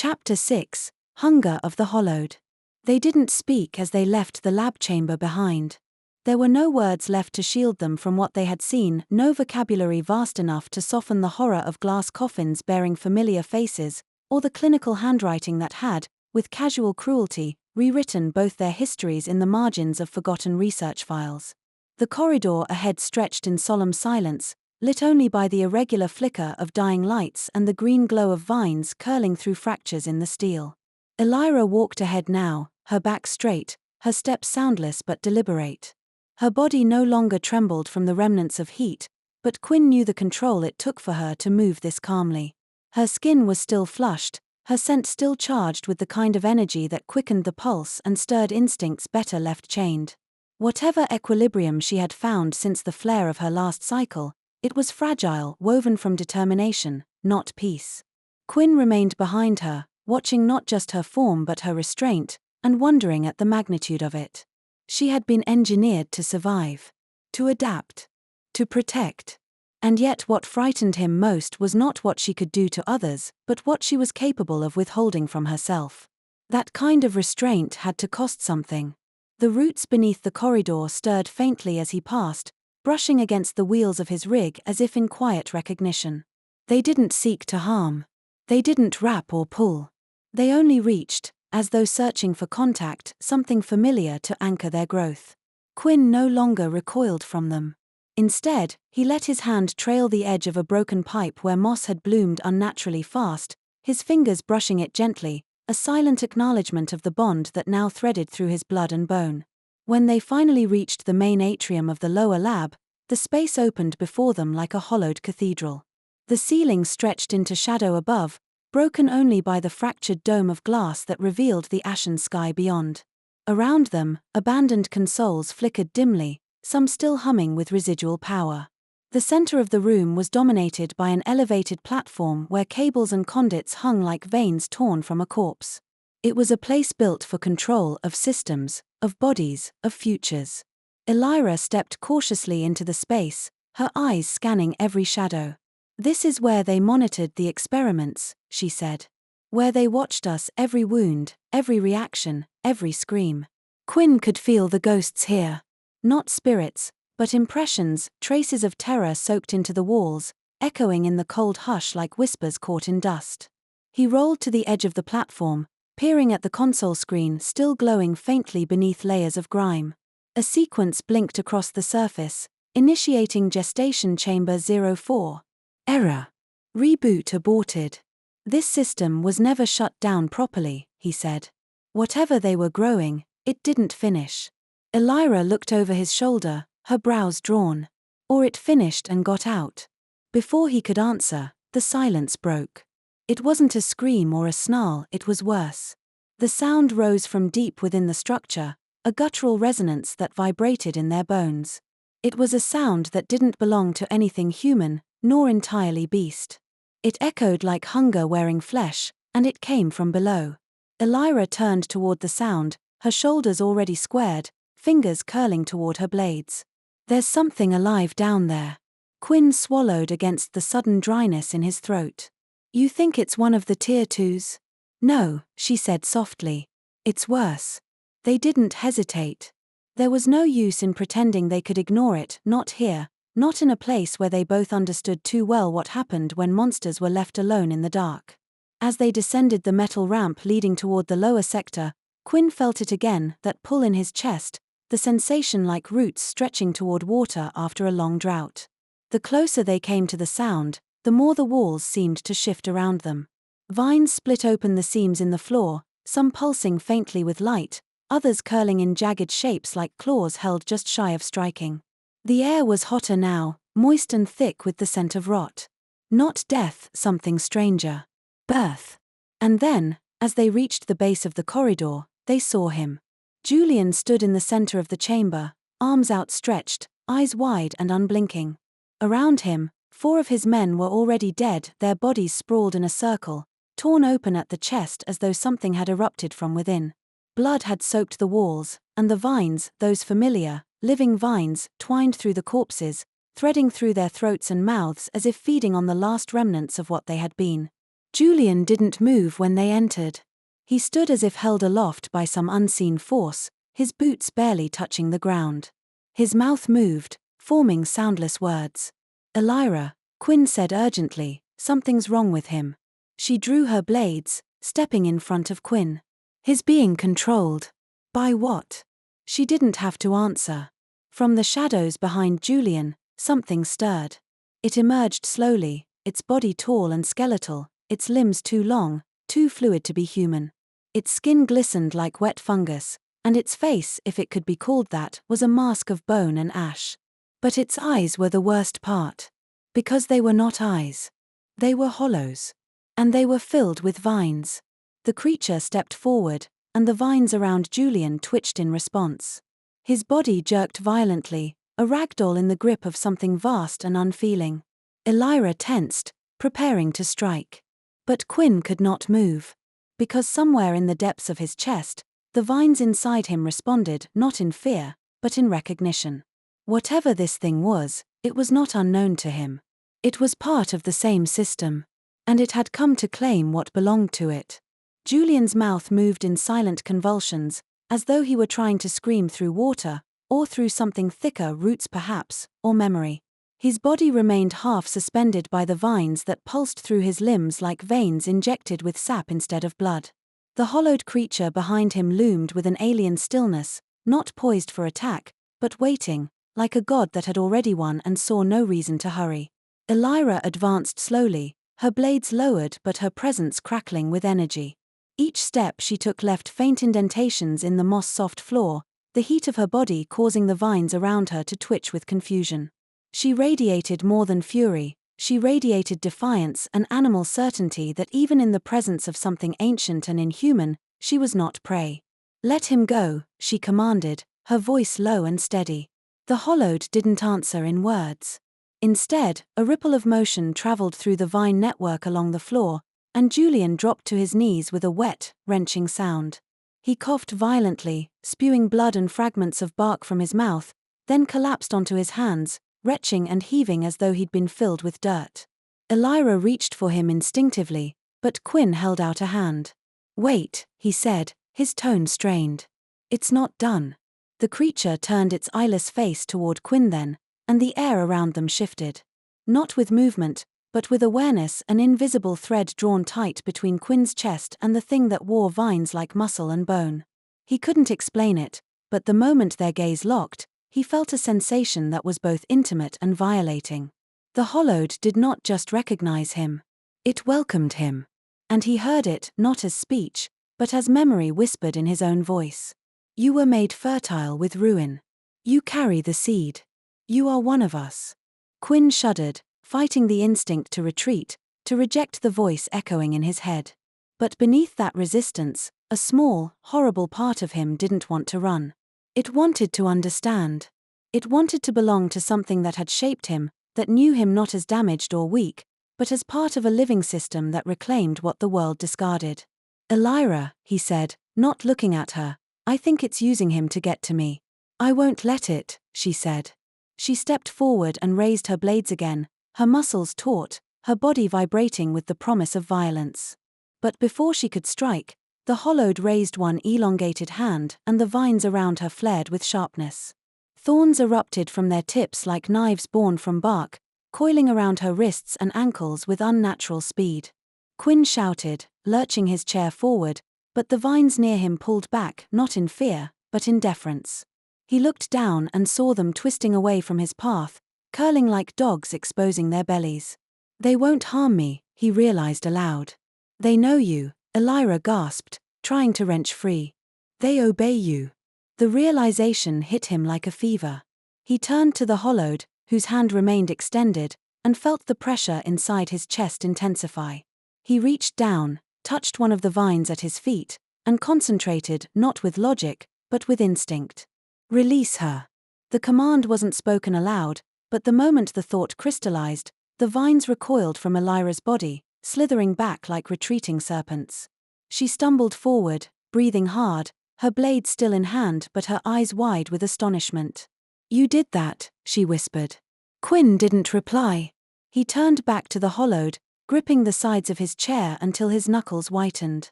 Chapter 6: Hunger of the Hollowed. They didn't speak as they left the lab chamber behind. There were no words left to shield them from what they had seen, no vocabulary vast enough to soften the horror of glass coffins bearing familiar faces, or the clinical handwriting that had, with casual cruelty, rewritten both their histories in the margins of forgotten research files. The corridor ahead stretched in solemn silence, lit only by the irregular flicker of dying lights and the green glow of vines curling through fractures in the steel. Elira walked ahead now, her back straight, her steps soundless but deliberate. Her body no longer trembled from the remnants of heat, but Quinn knew the control it took for her to move this calmly. Her skin was still flushed, her scent still charged with the kind of energy that quickened the pulse and stirred instincts better left chained. Whatever equilibrium she had found since the flare of her last cycle, it was fragile, woven from determination, not peace. Quinn remained behind her, watching not just her form but her restraint, and wondering at the magnitude of it. She had been engineered to survive, to adapt, to protect. And yet what frightened him most was not what she could do to others, but what she was capable of withholding from herself. That kind of restraint had to cost something. The roots beneath the corridor stirred faintly as he passed, brushing against the wheels of his rig as if in quiet recognition. They didn't seek to harm. They didn't wrap or pull. They only reached, as though searching for contact, something familiar to anchor their growth. Quinn no longer recoiled from them. Instead, he let his hand trail the edge of a broken pipe where moss had bloomed unnaturally fast, his fingers brushing it gently, a silent acknowledgement of the bond that now threaded through his blood and bone. When they finally reached the main atrium of the lower lab, the space opened before them like a hollowed cathedral. The ceiling stretched into shadow above, broken only by the fractured dome of glass that revealed the ashen sky beyond. Around them, abandoned consoles flickered dimly, some still humming with residual power. The center of the room was dominated by an elevated platform where cables and conduits hung like veins torn from a corpse. It was a place built for control of systems, of bodies, of futures. Elira stepped cautiously into the space, her eyes scanning every shadow. "This is where they monitored the experiments," she said. "Where they watched us, every wound, every reaction, every scream." Quinn could feel the ghosts here. Not spirits, but impressions, traces of terror soaked into the walls, echoing in the cold hush like whispers caught in dust. He rolled to the edge of the platform, peering at the console screen still glowing faintly beneath layers of grime. A sequence blinked across the surface, initiating gestation chamber 04. Error. Reboot aborted. This system was never shut down properly, he said. Whatever they were growing, it didn't finish. Elira looked over his shoulder, her brows drawn. Or it finished and got out. Before he could answer, the silence broke. It wasn't a scream or a snarl, it was worse. The sound rose from deep within the structure, a guttural resonance that vibrated in their bones. It was a sound that didn't belong to anything human, nor entirely beast. It echoed like hunger wearing flesh, and it came from below. Elira turned toward the sound, her shoulders already squared, fingers curling toward her blades. "There's something alive down there." Quinn swallowed against the sudden dryness in his throat. "You think it's one of the tier 2s? "No," she said softly. "It's worse." They didn't hesitate. There was no use in pretending they could ignore it, not here, not in a place where they both understood too well what happened when monsters were left alone in the dark. As they descended the metal ramp leading toward the lower sector, Quinn felt it again, that pull in his chest, the sensation like roots stretching toward water after a long drought. The closer they came to the sound, the more the walls seemed to shift around them. Vines split open the seams in the floor, some pulsing faintly with light, others curling in jagged shapes like claws held just shy of striking. The air was hotter now, moist and thick with the scent of rot. Not death, something stranger. Birth. And then, as they reached the base of the corridor, they saw him. Julian stood in the center of the chamber, arms outstretched, eyes wide and unblinking. Around him, 4 of his men were already dead, their bodies sprawled in a circle, torn open at the chest as though something had erupted from within. Blood had soaked the walls, and the vines, those familiar, living vines, twined through the corpses, threading through their throats and mouths as if feeding on the last remnants of what they had been. Julian didn't move when they entered. He stood as if held aloft by some unseen force, his boots barely touching the ground. His mouth moved, forming soundless words. "Elira," Quinn said urgently, "something's wrong with him." She drew her blades, stepping in front of Quinn. "His being controlled. By what?" She didn't have to answer. From the shadows behind Julian, something stirred. It emerged slowly, its body tall and skeletal, its limbs too long, too fluid to be human. Its skin glistened like wet fungus, and its face, if it could be called that, was a mask of bone and ash. But its eyes were the worst part. Because they were not eyes. They were hollows. And they were filled with vines. The creature stepped forward, and the vines around Julian twitched in response. His body jerked violently, a ragdoll in the grip of something vast and unfeeling. Elira tensed, preparing to strike. But Quinn could not move. Because somewhere in the depths of his chest, the vines inside him responded not in fear, but in recognition. Whatever this thing was, it was not unknown to him. It was part of the same system. And it had come to claim what belonged to it. Julian's mouth moved in silent convulsions, as though he were trying to scream through water, or through something thicker, roots perhaps, or memory. His body remained half suspended by the vines that pulsed through his limbs like veins injected with sap instead of blood. The hollowed creature behind him loomed with an alien stillness, not poised for attack, but waiting, like a god that had already won and saw no reason to hurry. Elira advanced slowly, her blades lowered but her presence crackling with energy. Each step she took left faint indentations in the moss-soft floor, the heat of her body causing the vines around her to twitch with confusion. She radiated more than fury, she radiated defiance, an animal certainty that even in the presence of something ancient and inhuman, she was not prey. "Let him go," she commanded, her voice low and steady. The hollowed didn't answer in words. Instead, a ripple of motion traveled through the vine network along the floor, and Julian dropped to his knees with a wet, wrenching sound. He coughed violently, spewing blood and fragments of bark from his mouth, then collapsed onto his hands, retching and heaving as though he'd been filled with dirt. Elira reached for him instinctively, but Quinn held out a hand. "Wait," he said, his tone strained. "It's not done." The creature turned its eyeless face toward Quinn then, and the air around them shifted. Not with movement, but with awareness, an invisible thread drawn tight between Quinn's chest and the thing that wore vines like muscle and bone. He couldn't explain it, but the moment their gaze locked, he felt a sensation that was both intimate and violating. The hollowed did not just recognize him. It welcomed him. And he heard it, not as speech, but as memory whispered in his own voice. "You were made fertile with ruin. You carry the seed. You are one of us." Quinn shuddered, fighting the instinct to retreat, to reject the voice echoing in his head. But beneath that resistance, a small, horrible part of him didn't want to run. It wanted to understand. It wanted to belong to something that had shaped him, that knew him not as damaged or weak, but as part of a living system that reclaimed what the world discarded. "Elira," he said, not looking at her, "I think it's using him to get to me." "I won't let it," she said. She stepped forward and raised her blades again, her muscles taut, her body vibrating with the promise of violence. But before she could strike, the hollowed raised one elongated hand and the vines around her flared with sharpness. Thorns erupted from their tips like knives born from bark, coiling around her wrists and ankles with unnatural speed. Quinn shouted, lurching his chair forward, but the vines near him pulled back, not in fear, but in deference. He looked down and saw them twisting away from his path, curling like dogs exposing their bellies. "They won't harm me," he realized aloud. "They know you," Elira gasped, trying to wrench free. "They obey you." The realization hit him like a fever. He turned to the hollowed, whose hand remained extended, and felt the pressure inside his chest intensify. He reached down, touched one of the vines at his feet, and concentrated not with logic, but with instinct. "Release her." The command wasn't spoken aloud, but the moment the thought crystallized, the vines recoiled from Elira's body, slithering back like retreating serpents. She stumbled forward, breathing hard, her blade still in hand but her eyes wide with astonishment. "You did that," she whispered. Quinn didn't reply. He turned back to the hollowed, gripping the sides of his chair until his knuckles whitened.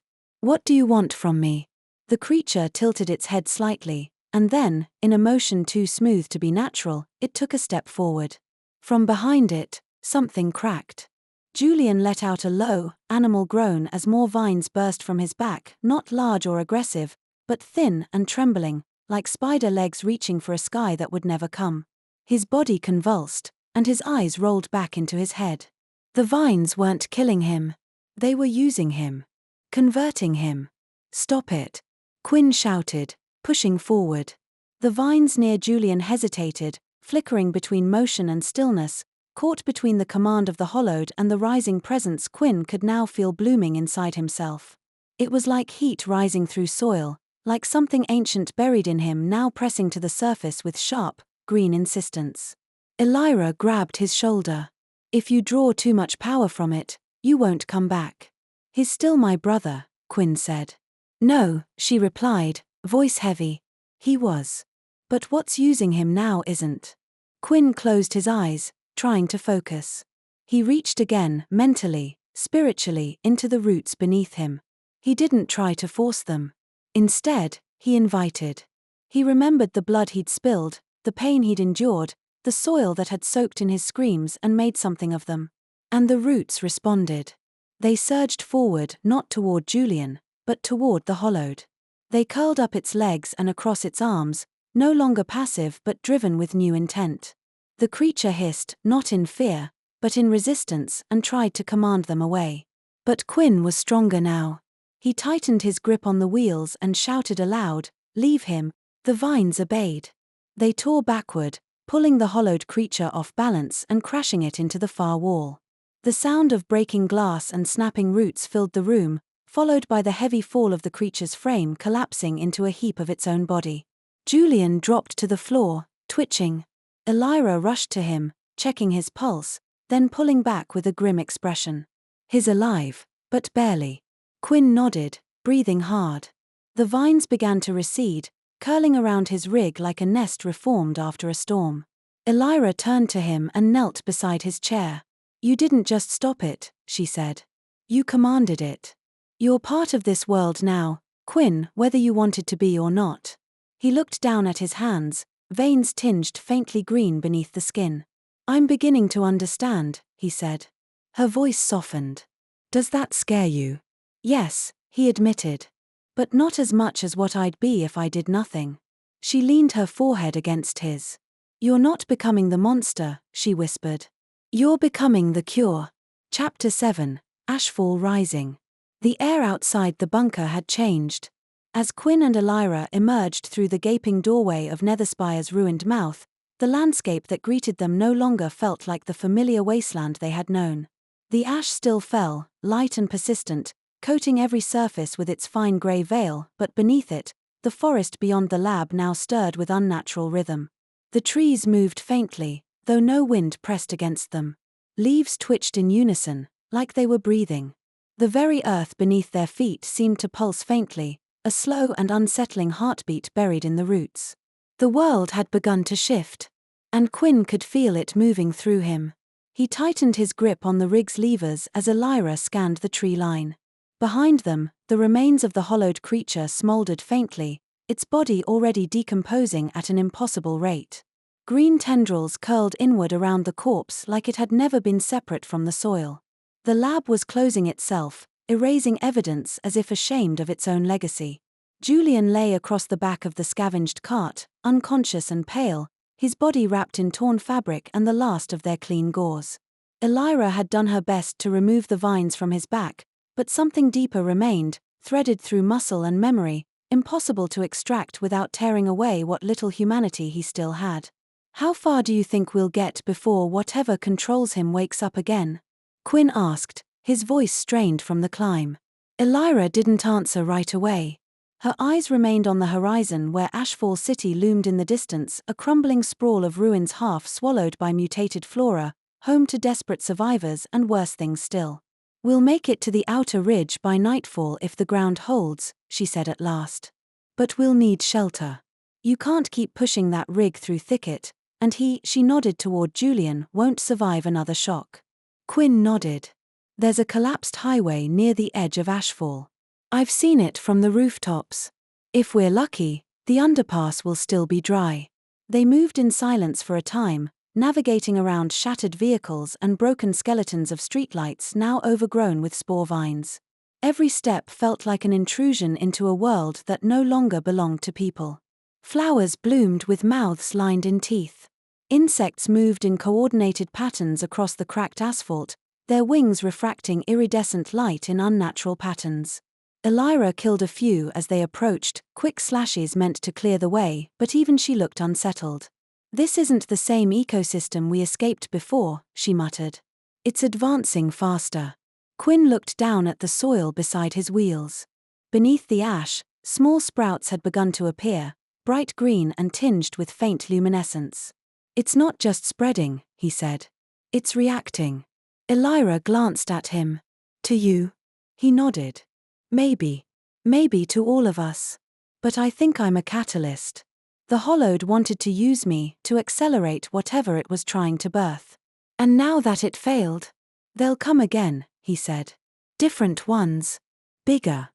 "What do you want from me?" The creature tilted its head slightly, and then, in a motion too smooth to be natural, it took a step forward. From behind it, something cracked. Julian let out a low, animal groan as more vines burst from his back, not large or aggressive, but thin and trembling, like spider legs reaching for a sky that would never come. His body convulsed, and his eyes rolled back into his head. The vines weren't killing him. They were using him. Converting him. "Stop it!" Quinn shouted, pushing forward. The vines near Julian hesitated, flickering between motion and stillness, caught between the command of the hollowed and the rising presence Quinn could now feel blooming inside himself. It was like heat rising through soil, like something ancient buried in him now pressing to the surface with sharp, green insistence. Elira grabbed his shoulder. "If you draw too much power from it, you won't come back." "He's still my brother," Quinn said. "No," she replied, voice heavy. "He was. But what's using him now isn't." Quinn closed his eyes, trying to focus. He reached again, mentally, spiritually, into the roots beneath him. He didn't try to force them. Instead, he invited. He remembered the blood he'd spilled, the pain he'd endured, the soil that had soaked in his screams and made something of them. And the roots responded. They surged forward, not toward Julian, but toward the hollowed. They curled up its legs and across its arms, no longer passive but driven with new intent. The creature hissed, not in fear, but in resistance, and tried to command them away. But Quinn was stronger now. He tightened his grip on the wheels and shouted aloud, "Leave him." The vines obeyed. They tore backward, pulling the hollowed creature off balance and crashing it into the far wall. The sound of breaking glass and snapping roots filled the room, followed by the heavy fall of the creature's frame collapsing into a heap of its own body. Julian dropped to the floor, twitching. Elira rushed to him, checking his pulse, then pulling back with a grim expression. "He's alive, but barely." Quinn nodded, breathing hard. The vines began to recede, curling around his rig like a nest reformed after a storm. Elira turned to him and knelt beside his chair. "You didn't just stop it," she said. "You commanded it. You're part of this world now, Quinn, whether you wanted to be or not." He looked down at his hands, veins tinged faintly green beneath the skin. "I'm beginning to understand," he said. Her voice softened. "Does that scare you?" "Yes," he admitted. "But not as much as what I'd be if I did nothing." She leaned her forehead against his. "You're not becoming the monster," she whispered. "You're becoming the cure." Chapter 7, Ashfall Rising. The air outside the bunker had changed. As Quinn and Elira emerged through the gaping doorway of Netherspire's ruined mouth, the landscape that greeted them no longer felt like the familiar wasteland they had known. The ash still fell, light and persistent, coating every surface with its fine grey veil, but beneath it, the forest beyond the lab now stirred with unnatural rhythm. The trees moved faintly, though no wind pressed against them. Leaves twitched in unison, like they were breathing. The very earth beneath their feet seemed to pulse faintly, a slow and unsettling heartbeat buried in the roots. The world had begun to shift, and Quinn could feel it moving through him. He tightened his grip on the rig's levers as Elira scanned the tree line. Behind them, the remains of the hollowed creature smoldered faintly, its body already decomposing at an impossible rate. Green tendrils curled inward around the corpse like it had never been separate from the soil. The lab was closing itself, erasing evidence as if ashamed of its own legacy. Julian lay across the back of the scavenged cart, unconscious and pale, his body wrapped in torn fabric and the last of their clean gauze. Elira had done her best to remove the vines from his back, but something deeper remained, threaded through muscle and memory, impossible to extract without tearing away what little humanity he still had. "How far do you think we'll get before whatever controls him wakes up again?" Quinn asked, his voice strained from the climb. Elira didn't answer right away. Her eyes remained on the horizon where Ashfall City loomed in the distance, a crumbling sprawl of ruins half swallowed by mutated flora, home to desperate survivors and worse things still. "We'll make it to the outer ridge by nightfall if the ground holds," she said at last. "But we'll need shelter. You can't keep pushing that rig through thicket, and she nodded toward Julian, won't survive another shock." Quinn nodded. There's a collapsed highway near the edge of Ashfall. I've seen it from the rooftops. If we're lucky, the underpass will still be dry. They moved in silence for a time, navigating around shattered vehicles and broken skeletons of streetlights now overgrown with spore vines. Every step felt like an intrusion into a world that no longer belonged to people. Flowers bloomed with mouths lined in teeth. Insects moved in coordinated patterns across the cracked asphalt, their wings refracting iridescent light in unnatural patterns. Elira killed a few as they approached, quick slashes meant to clear the way, but even she looked unsettled. "This isn't the same ecosystem we escaped before," she muttered. "It's advancing faster." Quinn looked down at the soil beside his wheels. Beneath the ash, small sprouts had begun to appear, bright green and tinged with faint luminescence. "It's not just spreading," he said. "It's reacting." Elira glanced at him. "To you?" He nodded. "Maybe. Maybe to all of us. But I think I'm a catalyst. The Hollowed wanted to use me to accelerate whatever it was trying to birth. And now that it failed, they'll come again," he said. "Different ones. Bigger."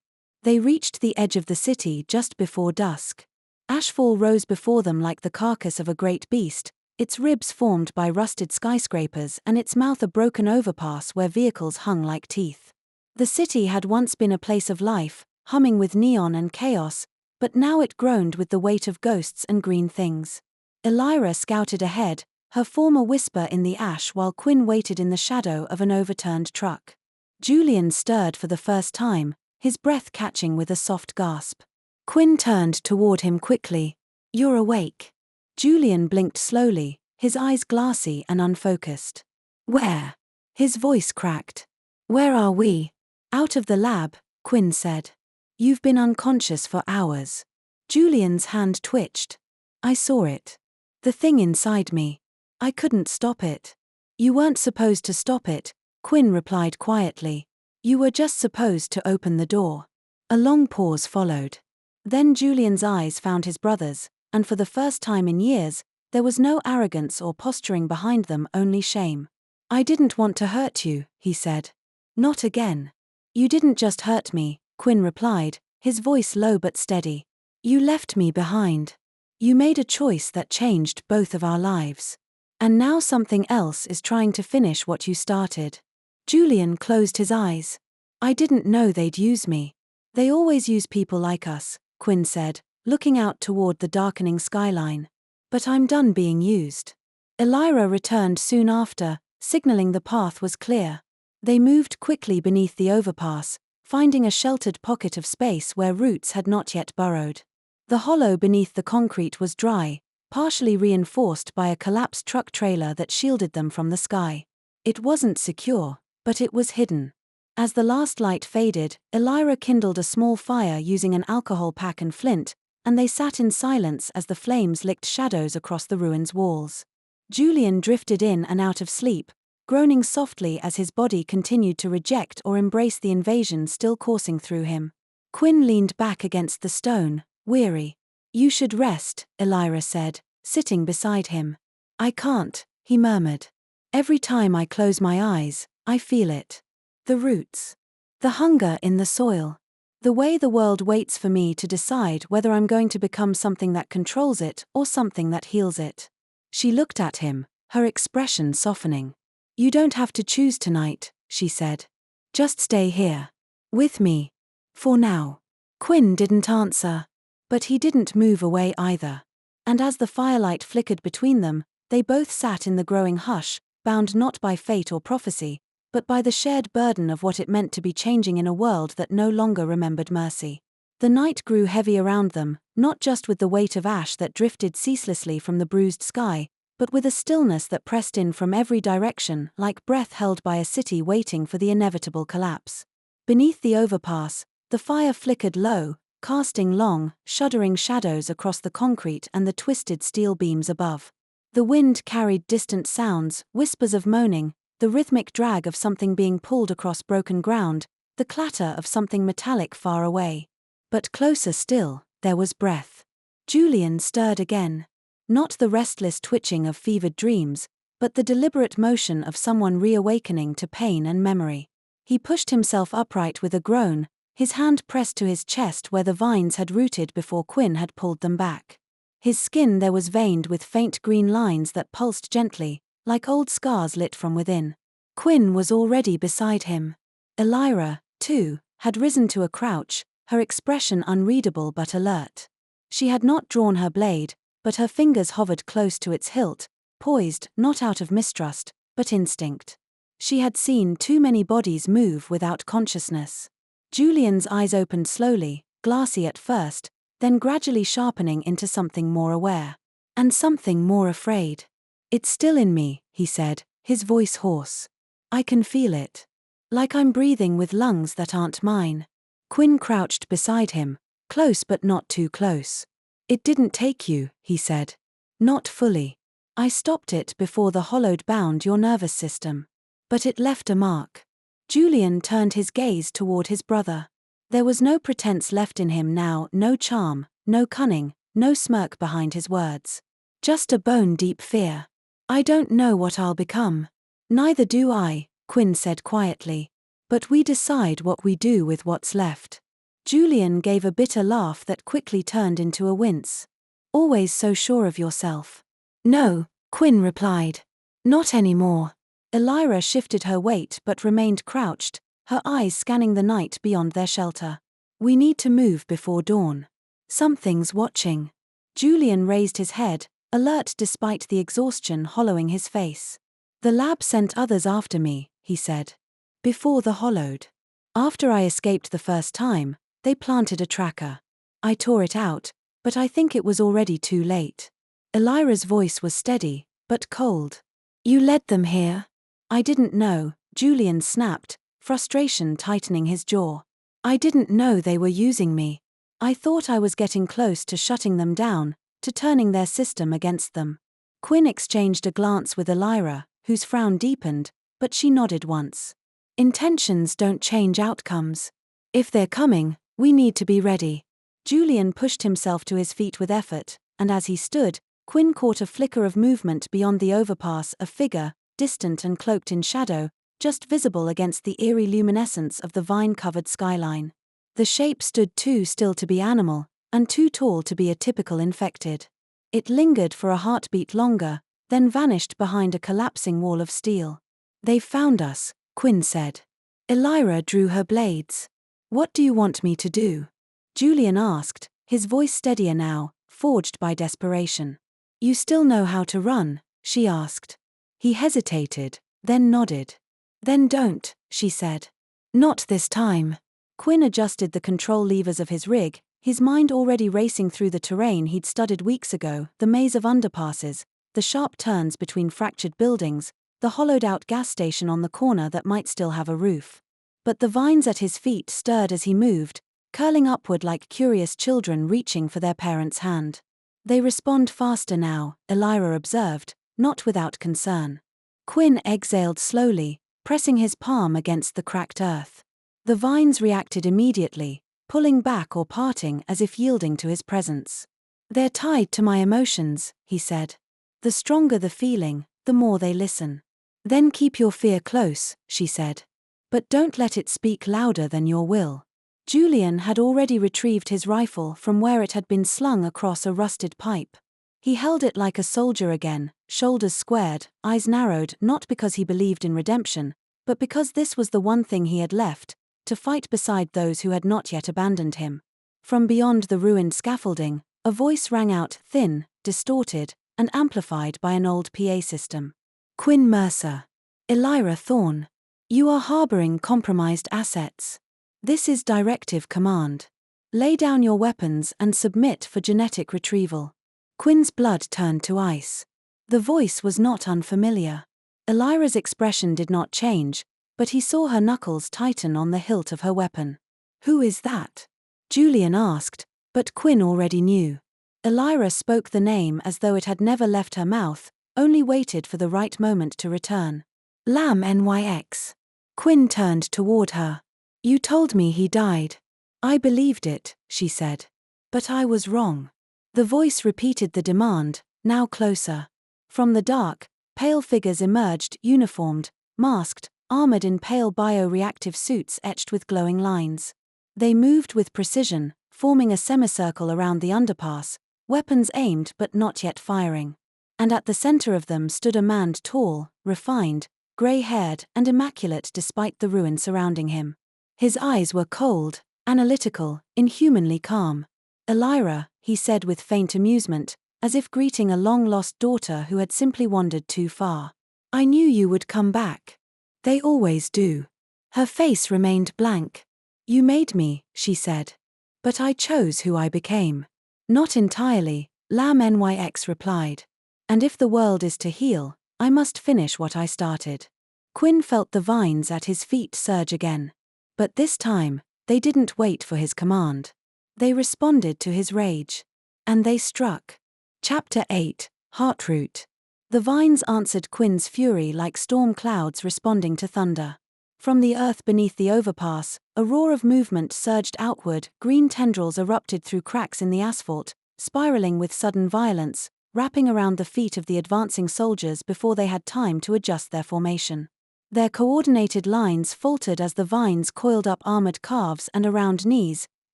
They reached the edge of the city just before dusk. Ashfall rose before them like the carcass of a great beast, its ribs formed by rusted skyscrapers and its mouth a broken overpass where vehicles hung like teeth. The city had once been a place of life, humming with neon and chaos, but now it groaned with the weight of ghosts and green things. Elira scouted ahead, her form a whisper in the ash while Quinn waited in the shadow of an overturned truck. Julian stirred for the first time, his breath catching with a soft gasp. Quinn turned toward him quickly. "You're awake." Julian blinked slowly, his eyes glassy and unfocused. "Where?" His voice cracked. "Where are we?" "Out of the lab," Quinn said. "You've been unconscious for hours." Julian's hand twitched. "I saw it. The thing inside me. I couldn't stop it." "You weren't supposed to stop it," Quinn replied quietly. "You were just supposed to open the door." A long pause followed. Then Julian's eyes found his brother's, and for the first time in years, there was no arrogance or posturing behind them, only shame. "I didn't want to hurt you," he said. "Not again." "You didn't just hurt me," Quinn replied, his voice low but steady. "You left me behind. You made a choice that changed both of our lives. And now something else is trying to finish what you started." Julian closed his eyes. "I didn't know they'd use me." "They always use people like us," Quinn said, looking out toward the darkening skyline. "But I'm done being used." Elira returned soon after, signaling the path was clear. They moved quickly beneath the overpass, finding a sheltered pocket of space where roots had not yet burrowed. The hollow beneath the concrete was dry, partially reinforced by a collapsed truck trailer that shielded them from the sky. It wasn't secure, but it was hidden. As the last light faded, Elira kindled a small fire using an alcohol pack and flint, and they sat in silence as the flames licked shadows across the ruins' walls. Julian drifted in and out of sleep, groaning softly as his body continued to reject or embrace the invasion still coursing through him. Quinn leaned back against the stone, weary. "You should rest," Elira said, sitting beside him. "I can't," he murmured. "Every time I close my eyes, I feel it. The roots. The hunger in the soil. The way the world waits for me to decide whether I'm going to become something that controls it or something that heals it." She looked at him, her expression softening. "You don't have to choose tonight," she said. "Just stay here. With me. For now." Quinn didn't answer. But he didn't move away either. And as the firelight flickered between them, they both sat in the growing hush, bound not by fate or prophecy, but by the shared burden of what it meant to be changing in a world that no longer remembered mercy. The night grew heavy around them, not just with the weight of ash that drifted ceaselessly from the bruised sky, but with a stillness that pressed in from every direction like breath held by a city waiting for the inevitable collapse. Beneath the overpass, the fire flickered low, casting long, shuddering shadows across the concrete and the twisted steel beams above. The wind carried distant sounds, whispers of moaning, the rhythmic drag of something being pulled across broken ground, the clatter of something metallic far away. But closer still, there was breath. Julian stirred again. Not the restless twitching of fevered dreams, but the deliberate motion of someone reawakening to pain and memory. He pushed himself upright with a groan, his hand pressed to his chest where the vines had rooted before Quinn had pulled them back. His skin there was veined with faint green lines that pulsed gently, like old scars lit from within. Quinn was already beside him. Elira, too, had risen to a crouch, her expression unreadable but alert. She had not drawn her blade, but her fingers hovered close to its hilt, poised not out of mistrust, but instinct. She had seen too many bodies move without consciousness. Julian's eyes opened slowly, glassy at first, then gradually sharpening into something more aware. And something more afraid. "It's still in me," he said, his voice hoarse. "I can feel it. Like I'm breathing with lungs that aren't mine." Quinn crouched beside him, close but not too close. "It didn't take you," he said. "Not fully. I stopped it before the hollowed bound your nervous system. But it left a mark." Julian turned his gaze toward his brother. There was no pretense left in him now, no charm, no cunning, no smirk behind his words. Just a bone-deep fear. "I don't know what I'll become." "Neither do I," Quinn said quietly. "But we decide what we do with what's left." Julian gave a bitter laugh that quickly turned into a wince. "Always so sure of yourself." "No," Quinn replied. "Not anymore." Elira shifted her weight but remained crouched, her eyes scanning the night beyond their shelter. "We need to move before dawn. Something's watching." Julian raised his head, alert despite the exhaustion hollowing his face. "The lab sent others after me," he said. "Before the hollowed. After I escaped the first time, they planted a tracker. I tore it out, but I think it was already too late." Elira's voice was steady, but cold. "You led them here?" "I didn't know," Julian snapped, frustration tightening his jaw. "I didn't know they were using me. I thought I was getting close to shutting them down, to turning their system against them." Quinn exchanged a glance with Elira, whose frown deepened, but she nodded once. "Intentions don't change outcomes. If they're coming, we need to be ready." Julian pushed himself to his feet with effort, and as he stood, Quinn caught a flicker of movement beyond the overpass, a figure, distant and cloaked in shadow, just visible against the eerie luminescence of the vine-covered skyline. The shape stood too still to be animal, and too tall to be a typical infected. It lingered for a heartbeat longer, then vanished behind a collapsing wall of steel. "They've found us," Quinn said. Elira drew her blades. "What do you want me to do?" Julian asked, his voice steadier now, forged by desperation. "You still know how to run?" she asked. He hesitated, then nodded. "Then don't," she said. "Not this time." Quinn adjusted the control levers of his rig, his mind already racing through the terrain he'd studied weeks ago, the maze of underpasses, the sharp turns between fractured buildings, the hollowed-out gas station on the corner that might still have a roof. But the vines at his feet stirred as he moved, curling upward like curious children reaching for their parents' hand. "They respond faster now," Elira observed, not without concern. Quinn exhaled slowly, pressing his palm against the cracked earth. The vines reacted immediately, pulling back or parting as if yielding to his presence. "They're tied to my emotions," he said. "The stronger the feeling, the more they listen." "Then keep your fear close," she said. "But don't let it speak louder than your will." Julian had already retrieved his rifle from where it had been slung across a rusted pipe. He held it like a soldier again, shoulders squared, eyes narrowed, not because he believed in redemption, but because this was the one thing he had left, to fight beside those who had not yet abandoned him. From beyond the ruined scaffolding, a voice rang out, thin, distorted, and amplified by an old PA system. "Quinn Mercer. Elira Thorne. You are harboring compromised assets. This is directive command. Lay down your weapons and submit for genetic retrieval." Quinn's blood turned to ice. The voice was not unfamiliar. Elira's expression did not change, but he saw her knuckles tighten on the hilt of her weapon. "Who is that?" Julian asked, but Quinn already knew. Elira spoke the name as though it had never left her mouth, only waited for the right moment to return. "Lam Nyx." Quinn turned toward her. "You told me he died." "I believed it," she said. "But I was wrong." The voice repeated the demand, now closer. From the dark, pale figures emerged, uniformed, masked, armored in pale bioreactive suits etched with glowing lines. They moved with precision, forming a semicircle around the underpass, weapons aimed but not yet firing. And at the center of them stood a man tall, refined, grey-haired and immaculate despite the ruin surrounding him. His eyes were cold, analytical, inhumanly calm. "Elira," he said with faint amusement, as if greeting a long-lost daughter who had simply wandered too far. "I knew you would come back. They always do." Her face remained blank. "You made me," she said. "But I chose who I became." "Not entirely," LamNYX replied. "And if the world is to heal, I must finish what I started." Quinn felt the vines at his feet surge again. But this time, they didn't wait for his command. They responded to his rage. And they struck. Chapter 8, Heartroot. The vines answered Quinn's fury like storm clouds responding to thunder. From the earth beneath the overpass, a roar of movement surged outward, green tendrils erupted through cracks in the asphalt, spiraling with sudden violence, wrapping around the feet of the advancing soldiers before they had time to adjust their formation. Their coordinated lines faltered as the vines coiled up armored calves and around knees,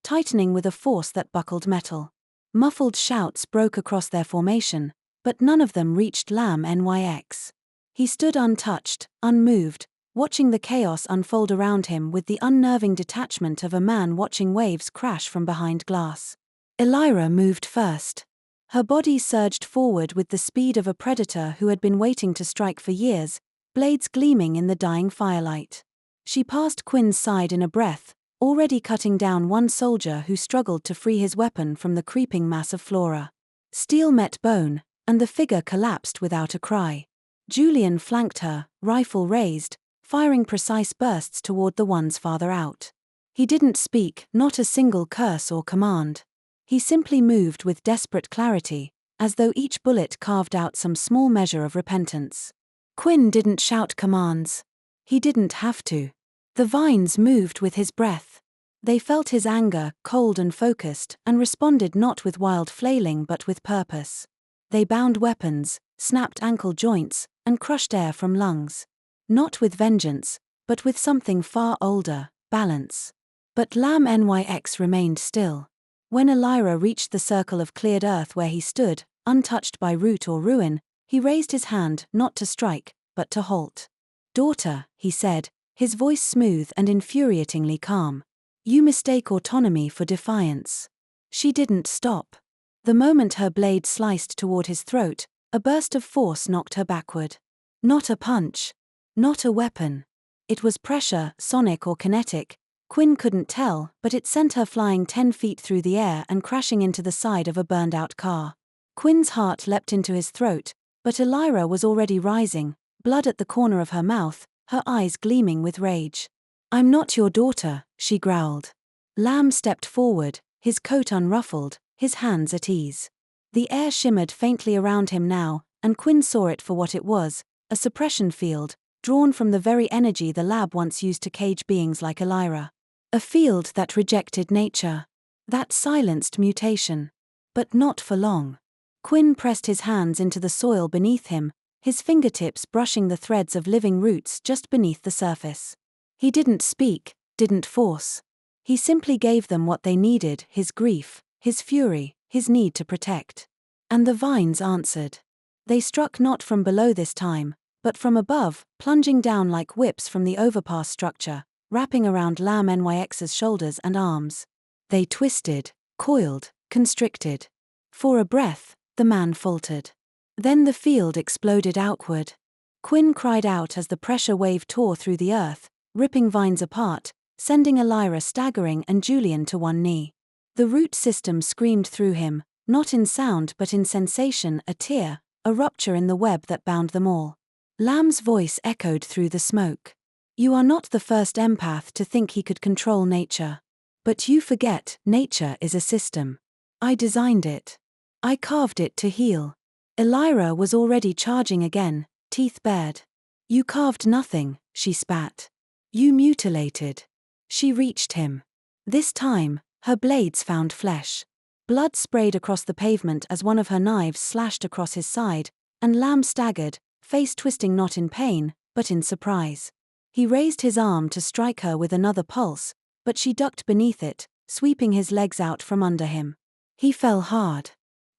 tightening with a force that buckled metal. Muffled shouts broke across their formation, but none of them reached LamNYX. He stood untouched, unmoved, watching the chaos unfold around him with the unnerving detachment of a man watching waves crash from behind glass. Elira moved first. Her body surged forward with the speed of a predator who had been waiting to strike for years, blades gleaming in the dying firelight. She passed Quinn's side in a breath, already cutting down one soldier who struggled to free his weapon from the creeping mass of flora. Steel met bone, and the figure collapsed without a cry. Julian flanked her, rifle raised, firing precise bursts toward the ones farther out. He didn't speak, not a single curse or command. He simply moved with desperate clarity, as though each bullet carved out some small measure of repentance. Quinn didn't shout commands. He didn't have to. The vines moved with his breath. They felt his anger, cold and focused, and responded not with wild flailing but with purpose. They bound weapons, snapped ankle joints, and crushed air from lungs. Not with vengeance, but with something far older, balance. But LamNYX remained still. When Elira reached the circle of cleared earth where he stood, untouched by root or ruin, he raised his hand not to strike, but to halt. "Daughter," he said, his voice smooth and infuriatingly calm. "You mistake autonomy for defiance." She didn't stop. The moment her blade sliced toward his throat, a burst of force knocked her backward. Not a punch. Not a weapon. It was pressure, sonic or kinetic. Quinn couldn't tell, but it sent her flying 10 feet through the air and crashing into the side of a burned-out car. Quinn's heart leapt into his throat, but Elira was already rising, blood at the corner of her mouth, her eyes gleaming with rage. "I'm not your daughter," she growled. Lam stepped forward, his coat unruffled, his hands at ease. The air shimmered faintly around him now, and Quinn saw it for what it was, a suppression field, drawn from the very energy the lab once used to cage beings like Elira. A field that rejected nature. That silenced mutation. But not for long. Quinn pressed his hands into the soil beneath him, his fingertips brushing the threads of living roots just beneath the surface. He didn't speak, didn't force. He simply gave them what they needed, his grief, his fury, his need to protect. And the vines answered. They struck not from below this time, but from above, plunging down like whips from the overpass structure, wrapping around LamNYX's shoulders and arms. They twisted, coiled, constricted. For a breath, the man faltered. Then the field exploded outward. Quinn cried out as the pressure wave tore through the earth, ripping vines apart, sending Elira staggering and Julian to one knee. The root system screamed through him, not in sound but in sensation, a tear, a rupture in the web that bound them all. Lam's voice echoed through the smoke. "You are not the first empath to think he could control nature. But you forget, nature is a system. I designed it. I carved it to heal." Elira was already charging again, teeth bared. "You carved nothing," she spat. "You mutilated." She reached him. This time, her blades found flesh. Blood sprayed across the pavement as one of her knives slashed across his side, and Lam staggered, face twisting not in pain, but in surprise. He raised his arm to strike her with another pulse, but she ducked beneath it, sweeping his legs out from under him. He fell hard.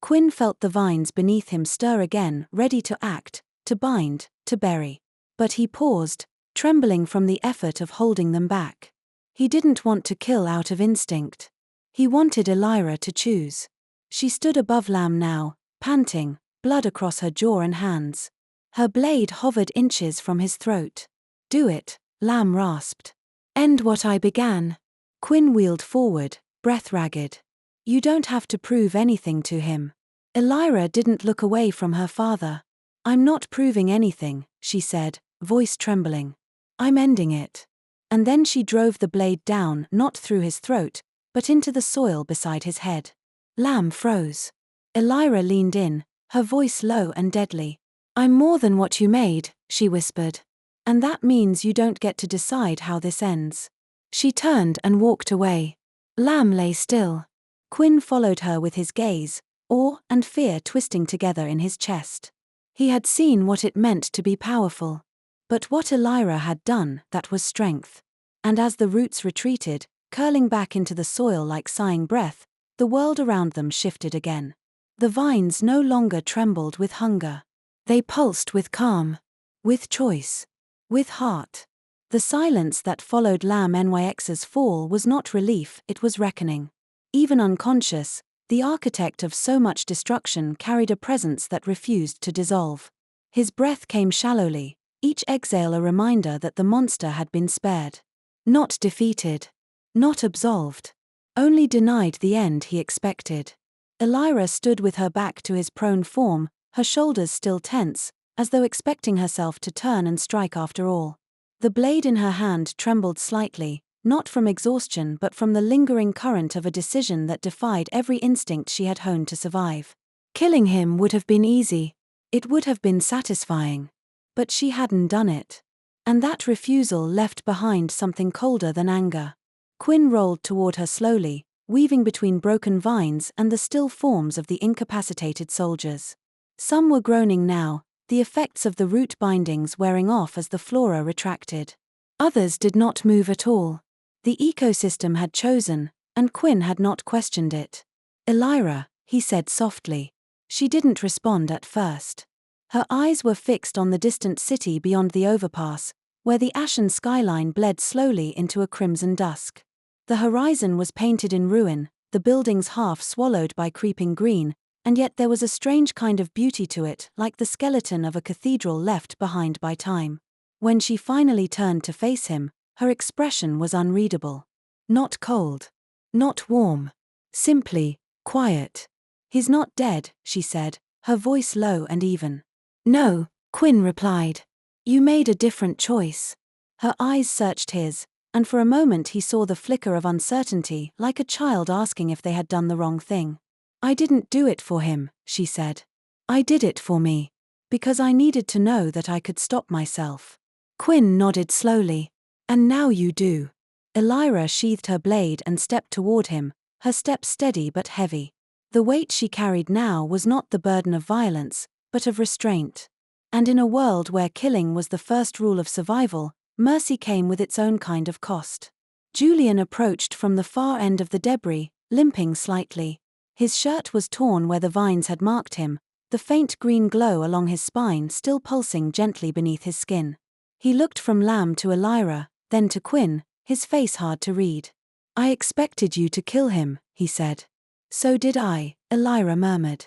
Quinn felt the vines beneath him stir again, ready to act, to bind, to bury. But he paused, trembling from the effort of holding them back. He didn't want to kill out of instinct. He wanted Elira to choose. She stood above Lamb now, panting, blood across her jaw and hands. Her blade hovered inches from his throat. "Do it," Lamb rasped. "End what I began." Quinn wheeled forward, breath ragged. "You don't have to prove anything to him." Elira didn't look away from her father. "I'm not proving anything," she said, voice trembling. "I'm ending it." And then she drove the blade down, not through his throat, but into the soil beside his head. Lamb froze. Elira leaned in, her voice low and deadly. "I'm more than what you made," she whispered. "And that means you don't get to decide how this ends." She turned and walked away. Lamb lay still. Quinn followed her with his gaze, awe and fear twisting together in his chest. He had seen what it meant to be powerful. But what Elira had done, that was strength. And as the roots retreated, curling back into the soil like sighing breath, the world around them shifted again. The vines no longer trembled with hunger. They pulsed with calm, with choice, with heart. The silence that followed Lamb NYX's fall was not relief, it was reckoning. Even unconscious, the architect of so much destruction carried a presence that refused to dissolve. His breath came shallowly, each exhale a reminder that the monster had been spared. Not defeated. Not absolved. Only denied the end he expected. Elira stood with her back to his prone form, her shoulders still tense, as though expecting herself to turn and strike after all. The blade in her hand trembled slightly, not from exhaustion but from the lingering current of a decision that defied every instinct she had honed to survive. Killing him would have been easy. It would have been satisfying. But she hadn't done it. And that refusal left behind something colder than anger. Quinn rolled toward her slowly, weaving between broken vines and the still forms of the incapacitated soldiers. Some were groaning now, the effects of the root bindings wearing off as the flora retracted. Others did not move at all. The ecosystem had chosen, and Quinn had not questioned it. "Elira," he said softly. She didn't respond at first. Her eyes were fixed on the distant city beyond the overpass, where the ashen skyline bled slowly into a crimson dusk. The horizon was painted in ruin, the buildings half swallowed by creeping green, and yet there was a strange kind of beauty to it, like the skeleton of a cathedral left behind by time. When she finally turned to face him, her expression was unreadable. Not cold. Not warm. Simply quiet. "He's not dead," she said, her voice low and even. "No," Quinn replied. "You made a different choice." Her eyes searched his, and for a moment he saw the flicker of uncertainty, like a child asking if they had done the wrong thing. "I didn't do it for him," she said. "I did it for me. Because I needed to know that I could stop myself." Quinn nodded slowly. "And now you do." Elira sheathed her blade and stepped toward him, her step steady but heavy. The weight she carried now was not the burden of violence, but of restraint. And in a world where killing was the first rule of survival, mercy came with its own kind of cost. Julian approached from the far end of the debris, limping slightly. His shirt was torn where the vines had marked him, the faint green glow along his spine still pulsing gently beneath his skin. He looked from Lamb to Elira, then to Quinn, his face hard to read. "I expected you to kill him," he said. "So did I," Elira murmured.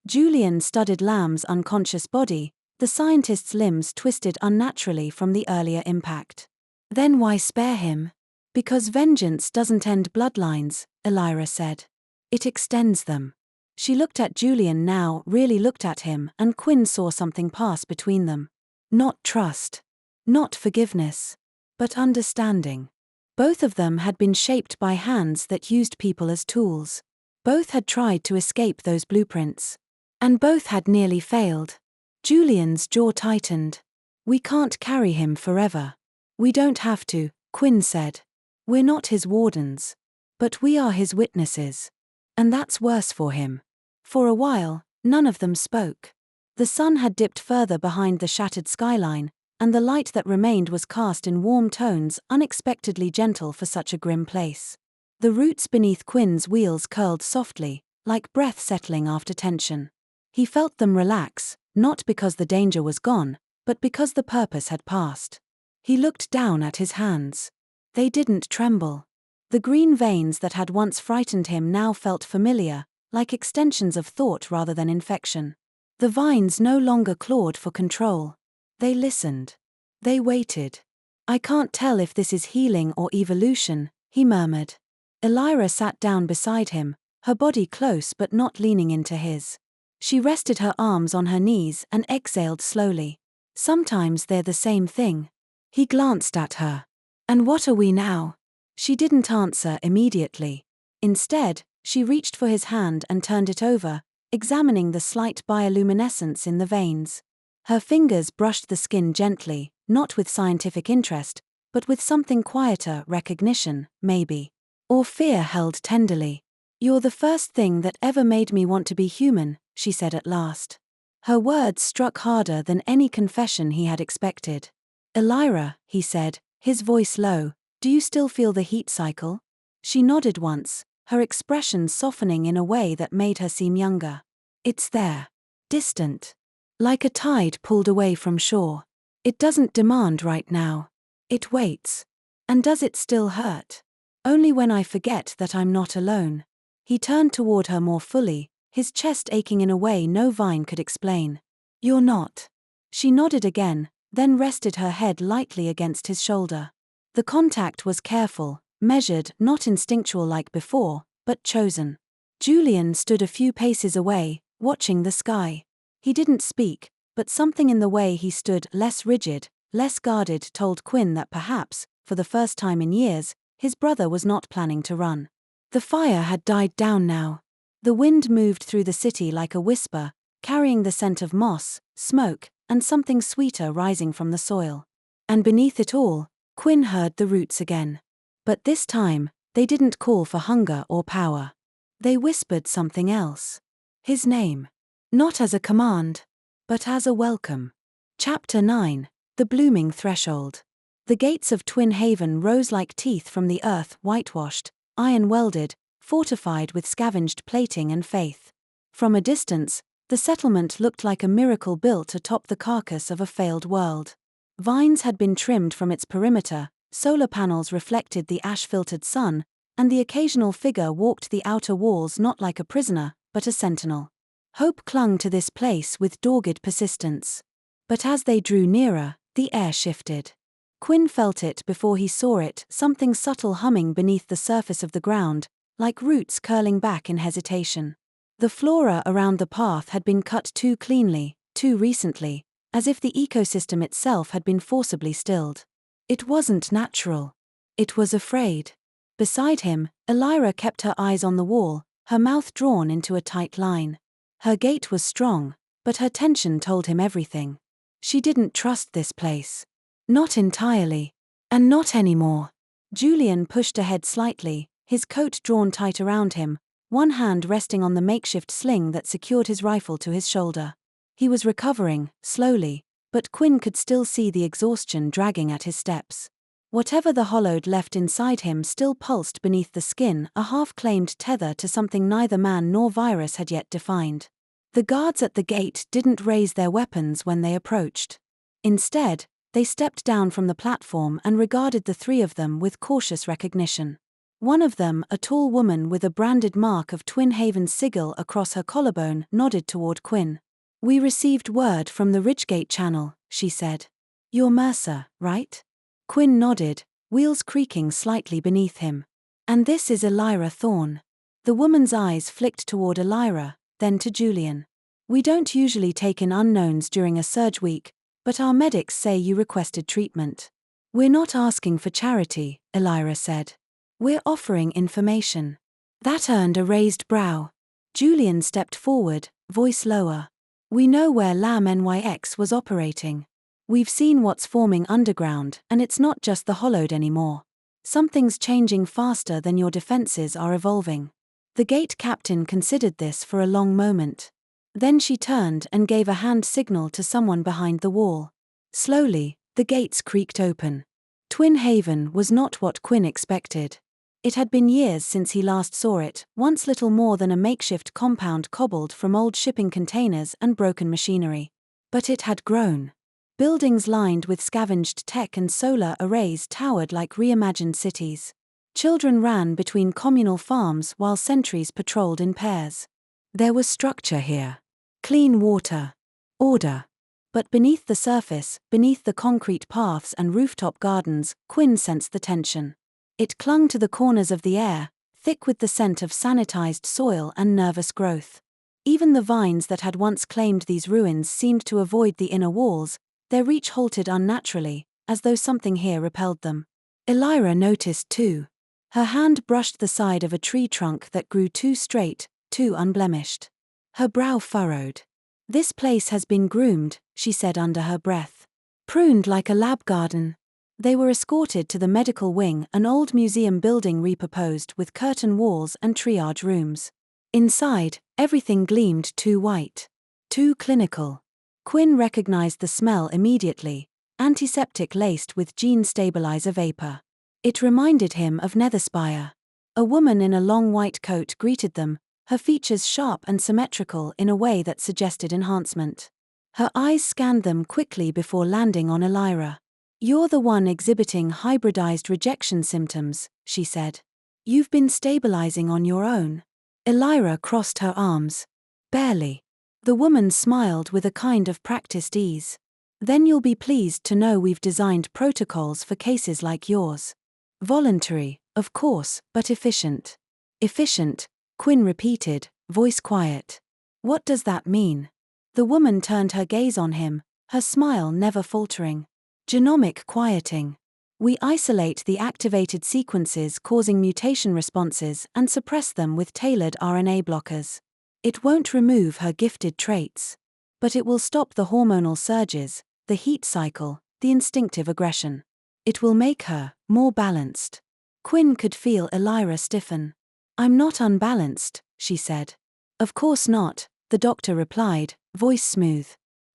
Julian studied Lamb's unconscious body, the scientist's limbs twisted unnaturally from the earlier impact. "Then why spare him?" "Because vengeance doesn't end bloodlines," Elira said. "It extends them." She looked at Julian now, really looked at him, and Quinn saw something pass between them. Not trust. Not forgiveness. But understanding. Both of them had been shaped by hands that used people as tools. Both had tried to escape those blueprints. And both had nearly failed. Julian's jaw tightened. "We can't carry him forever." "We don't have to," Quinn said. "We're not his wardens. But we are his witnesses. And that's worse for him." For a while, none of them spoke. The sun had dipped further behind the shattered skyline, and the light that remained was cast in warm tones, unexpectedly gentle for such a grim place. The roots beneath Quinn's wheels curled softly, like breath settling after tension. He felt them relax, not because the danger was gone, but because the purpose had passed. He looked down at his hands. They didn't tremble. The green veins that had once frightened him now felt familiar, like extensions of thought rather than infection. The vines no longer clawed for control. They listened. They waited. "I can't tell if this is healing or evolution," he murmured. Elira sat down beside him, her body close but not leaning into his. She rested her arms on her knees and exhaled slowly. "Sometimes they're the same thing." He glanced at her. "And what are we now?" She didn't answer immediately. Instead, she reached for his hand and turned it over, examining the slight bioluminescence in the veins. Her fingers brushed the skin gently, not with scientific interest, but with something quieter, recognition, maybe. Or fear held tenderly. "You're the first thing that ever made me want to be human," she said at last. Her words struck harder than any confession he had expected. "Elira," he said, his voice low, "do you still feel the heat cycle?" She nodded once, her expression softening in a way that made her seem younger. "It's there. Distant. Like a tide pulled away from shore. It doesn't demand right now. It waits. And does it still hurt? Only when I forget that I'm not alone." He turned toward her more fully, his chest aching in a way no vine could explain. "You're not." She nodded again, then rested her head lightly against his shoulder. The contact was careful, measured, not instinctual like before, but chosen. Julian stood a few paces away, watching the sky. He didn't speak, but something in the way he stood, less rigid, less guarded, told Quinn that perhaps, for the first time in years, his brother was not planning to run. The fire had died down now. The wind moved through the city like a whisper, carrying the scent of moss, smoke, and something sweeter rising from the soil. And beneath it all, Quinn heard the roots again. But this time, they didn't call for hunger or power. They whispered something else. His name. Not as a command, but as a welcome. Chapter 9. The Blooming Threshold. The gates of Twin Haven rose like teeth from the earth, whitewashed, iron-welded, fortified with scavenged plating and faith. From a distance, the settlement looked like a miracle built atop the carcass of a failed world. Vines had been trimmed from its perimeter, solar panels reflected the ash-filtered sun, and the occasional figure walked the outer walls not like a prisoner, but a sentinel. Hope clung to this place with dogged persistence. But as they drew nearer, the air shifted. Quinn felt it before he saw it, something subtle humming beneath the surface of the ground, like roots curling back in hesitation. The flora around the path had been cut too cleanly, too recently, as if the ecosystem itself had been forcibly stilled. It wasn't natural. It was afraid. Beside him, Elira kept her eyes on the wall, her mouth drawn into a tight line. Her gait was strong, but her tension told him everything. She didn't trust this place. Not entirely. And not anymore. Julian pushed ahead slightly, his coat drawn tight around him, one hand resting on the makeshift sling that secured his rifle to his shoulder. He was recovering, slowly, but Quinn could still see the exhaustion dragging at his steps. Whatever the hollowed left inside him still pulsed beneath the skin, a half-claimed tether to something neither man nor virus had yet defined. The guards at the gate didn't raise their weapons when they approached. Instead, they stepped down from the platform and regarded the three of them with cautious recognition. One of them, a tall woman with a branded mark of Twin Haven's sigil across her collarbone, nodded toward Quinn. "We received word from the Ridgegate Channel," she said. "You're Mercer, right?" Quinn nodded, wheels creaking slightly beneath him. "And this is Elira Thorne." The woman's eyes flicked toward Elira, then to Julian. "We don't usually take in unknowns during a surge week, but our medics say you requested treatment." "We're not asking for charity," Elira said. "We're offering information." That earned a raised brow. Julian stepped forward, voice lower. "We know where LAM NYX was operating. We've seen what's forming underground, and it's not just the hollowed anymore. Something's changing faster than your defenses are evolving." The gate captain considered this for a long moment. Then she turned and gave a hand signal to someone behind the wall. Slowly, The gates creaked open. Twin Haven was not what Quinn expected. It had been years since he last saw it, once little more than a makeshift compound cobbled from old shipping containers and broken machinery. But it had grown. Buildings lined with scavenged tech and solar arrays towered like reimagined cities. Children ran between communal farms while sentries patrolled in pairs. There was structure here. Clean water. Order. But beneath the surface, beneath the concrete paths and rooftop gardens, Quinn sensed the tension. It clung to the corners of the air, thick with the scent of sanitized soil and nervous growth. Even the vines that had once claimed these ruins seemed to avoid the inner walls, their reach halted unnaturally, as though something here repelled them. Elira noticed too. Her hand brushed the side of a tree trunk that grew too straight, too unblemished. Her brow furrowed. "This place has been groomed," she said under her breath. "Pruned like a lab garden." They were escorted to the medical wing, an old museum building repurposed with curtain walls and triage rooms. Inside, everything gleamed too white. Too clinical. Quinn recognized the smell immediately, antiseptic laced with gene stabilizer vapor. It reminded him of Netherspire. A woman in a long white coat greeted them, her features sharp and symmetrical in a way that suggested enhancement. Her eyes scanned them quickly before landing on Elira. "You're the one exhibiting hybridized rejection symptoms," she said. "You've been stabilizing on your own." Elira crossed her arms. "Barely." The woman smiled with a kind of practiced ease. "Then you'll be pleased to know we've designed protocols for cases like yours. Voluntary, of course, but efficient." "Efficient," Quinn repeated, voice quiet. "What does that mean?" The woman turned her gaze on him, her smile never faltering. "Genomic quieting. We isolate the activated sequences causing mutation responses and suppress them with tailored RNA blockers. It won't remove her gifted traits. But it will stop the hormonal surges, the heat cycle, the instinctive aggression. It will make her more balanced." Quinn could feel Elira stiffen. "I'm not unbalanced," she said. "Of course not," the doctor replied, voice smooth.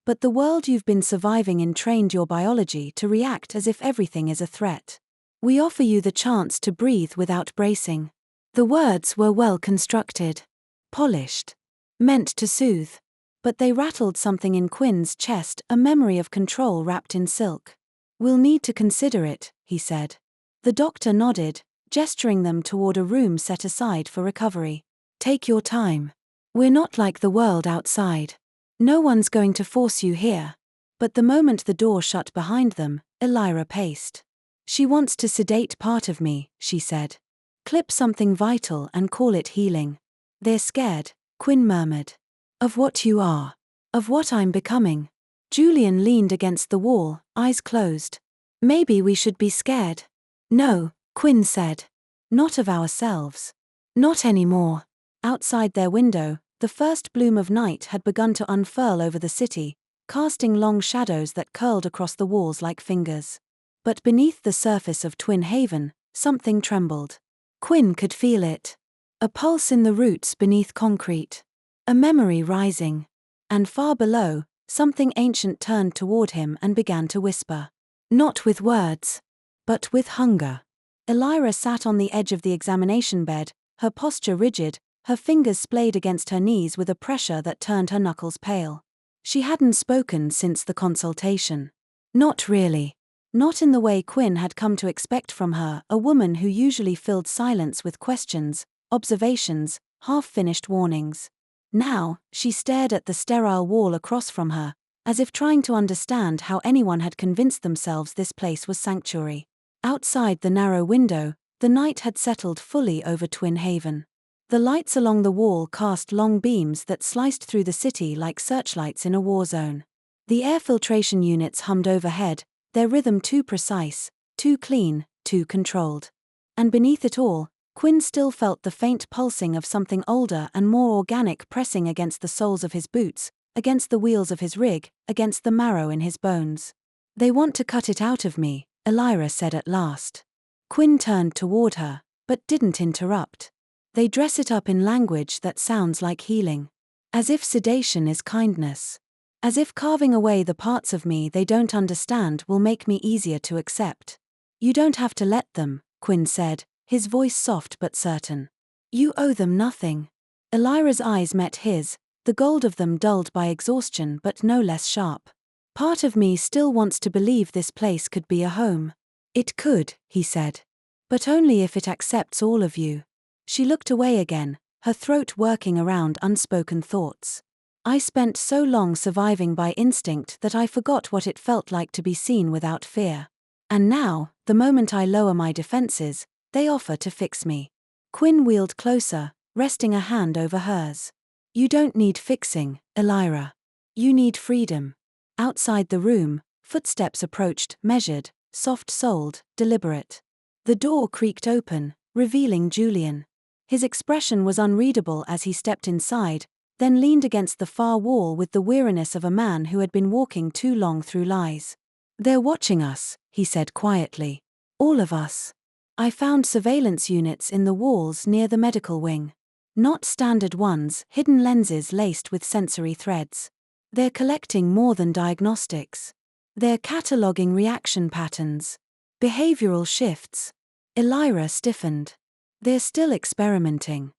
"But the world you've been surviving in trained your biology to react as if everything is a threat. We offer you the chance to breathe without bracing." The words were well constructed. Polished. Meant to soothe. But they rattled something in Quinn's chest, a memory of control wrapped in silk. "We'll need to consider it," he said. The doctor nodded, gesturing them toward a room set aside for recovery. "Take your time. We're not like the world outside. No one's going to force you here." But the moment the door shut behind them, Elira paced. "She wants to sedate part of me," she said. "Clip something vital and call it healing." "They're scared," Quinn murmured. "Of what you are. Of what I'm becoming." Julian leaned against the wall, eyes closed. "Maybe we should be scared." "No," Quinn said. "Not of ourselves. Not anymore." Outside their window, the first bloom of night had begun to unfurl over the city, casting long shadows that curled across the walls like fingers. But beneath the surface of Twin Haven, something trembled. Quinn could feel it. A pulse in the roots beneath concrete. A memory rising. And far below, something ancient turned toward him and began to whisper. Not with words, but with hunger. Elira sat on the edge of the examination bed, her posture rigid, her fingers splayed against her knees with a pressure that turned her knuckles pale. She hadn't spoken since the consultation. Not really. Not in the way Quinn had come to expect from her, a woman who usually filled silence with questions, observations, half-finished warnings. Now, she stared at the sterile wall across from her, as if trying to understand how anyone had convinced themselves this place was sanctuary. Outside the narrow window, the night had settled fully over Twin Haven. The lights along the wall cast long beams that sliced through the city like searchlights in a war zone. The air filtration units hummed overhead, their rhythm too precise, too clean, too controlled. And beneath it all, Quinn still felt the faint pulsing of something older and more organic pressing against the soles of his boots, against the wheels of his rig, against the marrow in his bones. "They want to cut it out of me," Elira said at last. Quinn turned toward her, but didn't interrupt. "They dress it up in language that sounds like healing. As if sedation is kindness. As if carving away the parts of me they don't understand will make me easier to accept. You don't have to let them, Quinn said, his voice soft but certain. You owe them nothing. Elira's eyes met his, the gold of them dulled by exhaustion but no less sharp. Part of me still wants to believe this place could be a home. It could, he said. But only if it accepts all of you. She looked away again, her throat working around unspoken thoughts. I spent so long surviving by instinct that I forgot what it felt like to be seen without fear. And now, the moment I lower my defenses, they offer to fix me. Quinn wheeled closer, resting a hand over hers. You don't need fixing, Elira. You need freedom. Outside the room, footsteps approached, measured, soft-souled, deliberate. The door creaked open, revealing Julian. His expression was unreadable as he stepped inside, then leaned against the far wall with the weariness of a man who had been walking too long through lies. They're watching us, he said quietly. All of us. I found surveillance units in the walls near the medical wing. Not standard ones, hidden lenses laced with sensory threads. They're collecting more than diagnostics. They're cataloging reaction patterns. Behavioral shifts. Elira stiffened. They're still experimenting.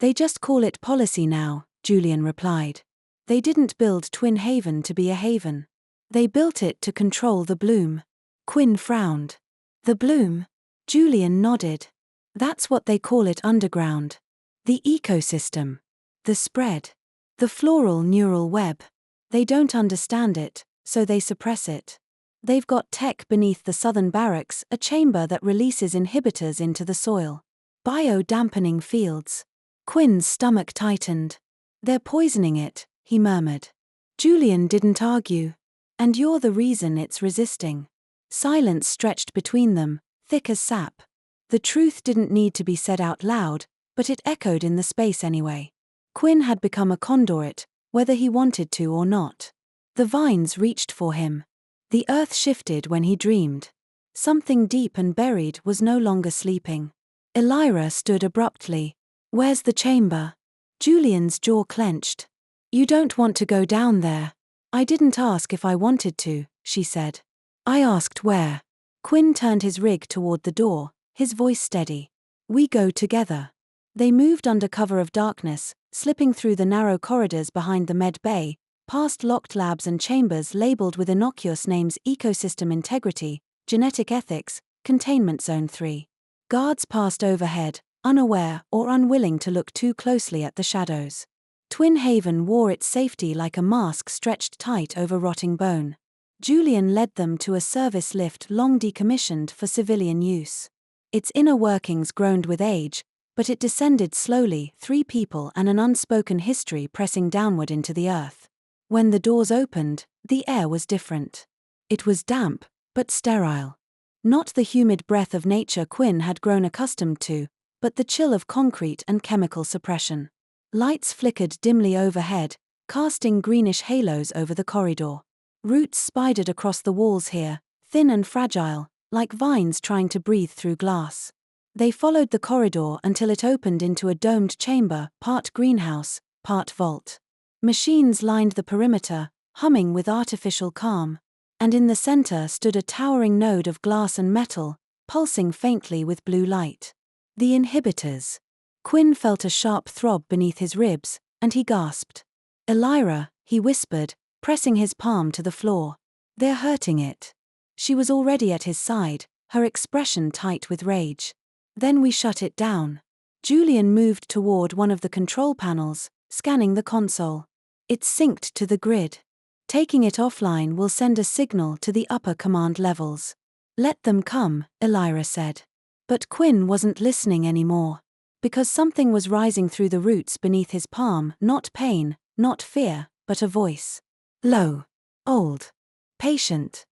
They just call it policy now, Julian replied. They didn't build Twin Haven to be a haven. They built it to control the bloom. Quinn frowned. The bloom? Julian nodded. That's what they call it underground. The ecosystem. The spread. The floral neural web. They don't understand it, so they suppress it. They've got tech beneath the southern barracks, a chamber that releases inhibitors into the soil. Bio-dampening fields. Quinn's stomach tightened. They're poisoning it, he murmured. Julian didn't argue. And you're the reason it's resisting. Silence stretched between them, thick as sap. The truth didn't need to be said out loud, but it echoed in the space anyway. Quinn had become a conduit, whether he wanted to or not. The vines reached for him. The earth shifted when he dreamed. Something deep and buried was no longer sleeping. Elira stood abruptly. Where's the chamber? Julian's jaw clenched. You don't want to go down there. I didn't ask if I wanted to, she said. I asked where. Quinn turned his rig toward the door, his voice steady. We go together. They moved under cover of darkness, slipping through the narrow corridors behind the med bay, past locked labs and chambers labeled with innocuous names: Ecosystem Integrity, Genetic Ethics, Containment Zone 3. Guards passed overhead, unaware or unwilling to look too closely at the shadows. Twin Haven wore its safety like a mask stretched tight over rotting bone. Julian led them to a service lift long decommissioned for civilian use. Its inner workings groaned with age, but it descended slowly, 3 people and an unspoken history pressing downward into the earth. When the doors opened, the air was different. It was damp, but sterile. Not the humid breath of nature Quinn had grown accustomed to, but the chill of concrete and chemical suppression. Lights flickered dimly overhead, casting greenish halos over the corridor. Roots spidered across the walls here, thin and fragile, like vines trying to breathe through glass. They followed the corridor until it opened into a domed chamber, part greenhouse, part vault. Machines lined the perimeter, humming with artificial calm. And in the center stood a towering node of glass and metal, pulsing faintly with blue light. The inhibitors. Quinn felt a sharp throb beneath his ribs, and he gasped. Elira, he whispered, pressing his palm to the floor. They're hurting it. She was already at his side, her expression tight with rage. Then we shut it down. Julian moved toward one of the control panels, scanning the console. It's synced to the grid. Taking it offline will send a signal to the upper command levels. Let them come, Elira said. But Quinn wasn't listening anymore. Because something was rising through the roots beneath his palm, not pain, not fear, but a voice. Low. Old. Patient.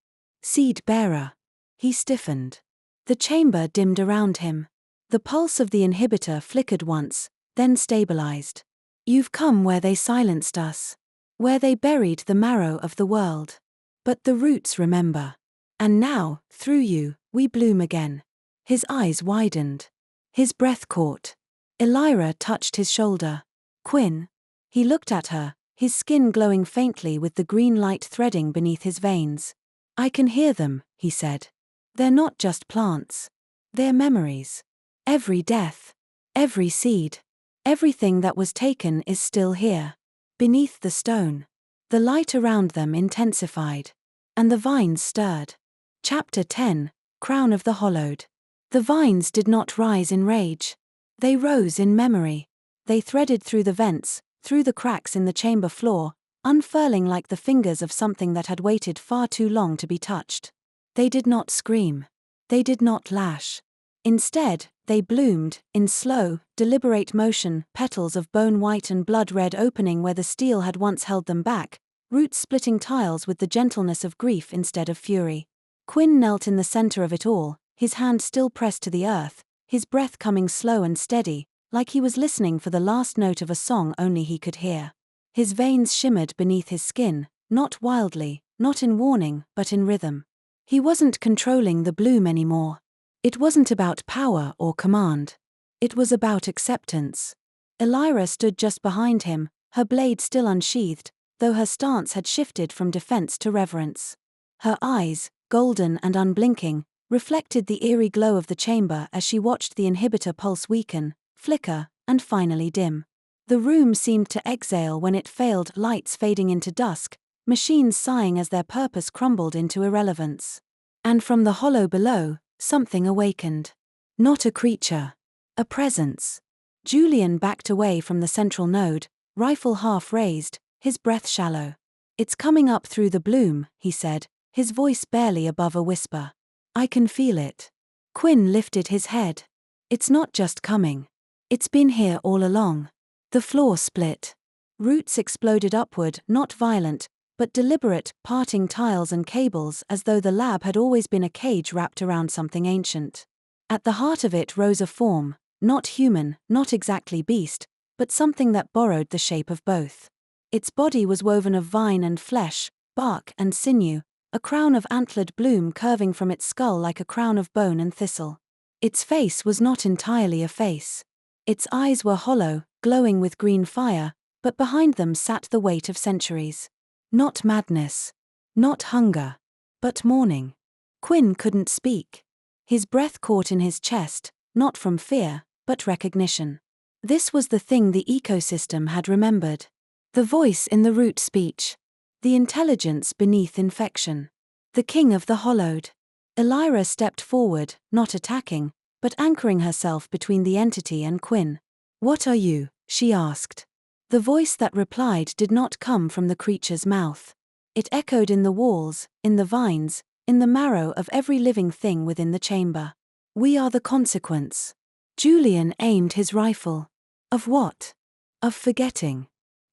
Seed-bearer. He stiffened. The chamber dimmed around him. The pulse of the inhibitor flickered once, then stabilized. You've come where they silenced us. Where they buried the marrow of the world. But the roots remember. And now, through you, we bloom again. His eyes widened. His breath caught. Elira touched his shoulder. Quinn. He looked at her, his skin glowing faintly with the green light threading beneath his veins. "I can hear them," he said. "They're not just plants. They're memories. Every death, every seed, everything that was taken is still here. Beneath the stone." The light around them intensified. And the vines stirred. Chapter 10, Crown of the Hollowed. The vines did not rise in rage. They rose in memory. They threaded through the vents, through the cracks in the chamber floor, unfurling like the fingers of something that had waited far too long to be touched. They did not scream. They did not lash. Instead, they bloomed, in slow, deliberate motion, petals of bone-white and blood-red opening where the steel had once held them back, roots splitting tiles with the gentleness of grief instead of fury. Quinn knelt in the center of it all, his hand still pressed to the earth, his breath coming slow and steady, like he was listening for the last note of a song only he could hear. His veins shimmered beneath his skin, not wildly, not in warning, but in rhythm. He wasn't controlling the bloom anymore. It wasn't about power or command. It was about acceptance. Elira stood just behind him, her blade still unsheathed, though her stance had shifted from defense to reverence. Her eyes, golden and unblinking, reflected the eerie glow of the chamber as she watched the inhibitor pulse weaken, flicker, and finally dim. The room seemed to exhale when it failed, lights fading into dusk, machines sighing as their purpose crumbled into irrelevance. And from the hollow below, something awakened. Not a creature. A presence. Julian backed away from the central node, rifle half raised, his breath shallow. "It's coming up through the bloom," he said, his voice barely above a whisper. "I can feel it." Quinn lifted his head. "It's not just coming. It's been here all along." The floor split. Roots exploded upward, not violent, but deliberate, parting tiles and cables as though the lab had always been a cage wrapped around something ancient. At the heart of it rose a form, not human, not exactly beast, but something that borrowed the shape of both. Its body was woven of vine and flesh, bark and sinew, a crown of antlered bloom curving from its skull like a crown of bone and thistle. Its face was not entirely a face. Its eyes were hollow, glowing with green fire, but behind them sat the weight of centuries. Not madness. Not hunger. But mourning. Quinn couldn't speak. His breath caught in his chest, not from fear, but recognition. This was the thing the ecosystem had remembered. The voice in the root speech. The intelligence beneath infection. The king of the hollowed. Elira stepped forward, not attacking, but anchoring herself between the entity and Quinn. "What are you?" she asked. The voice that replied did not come from the creature's mouth. It echoed in the walls, in the vines, in the marrow of every living thing within the chamber. "We are the consequence." Julian aimed his rifle. Of what? Of forgetting.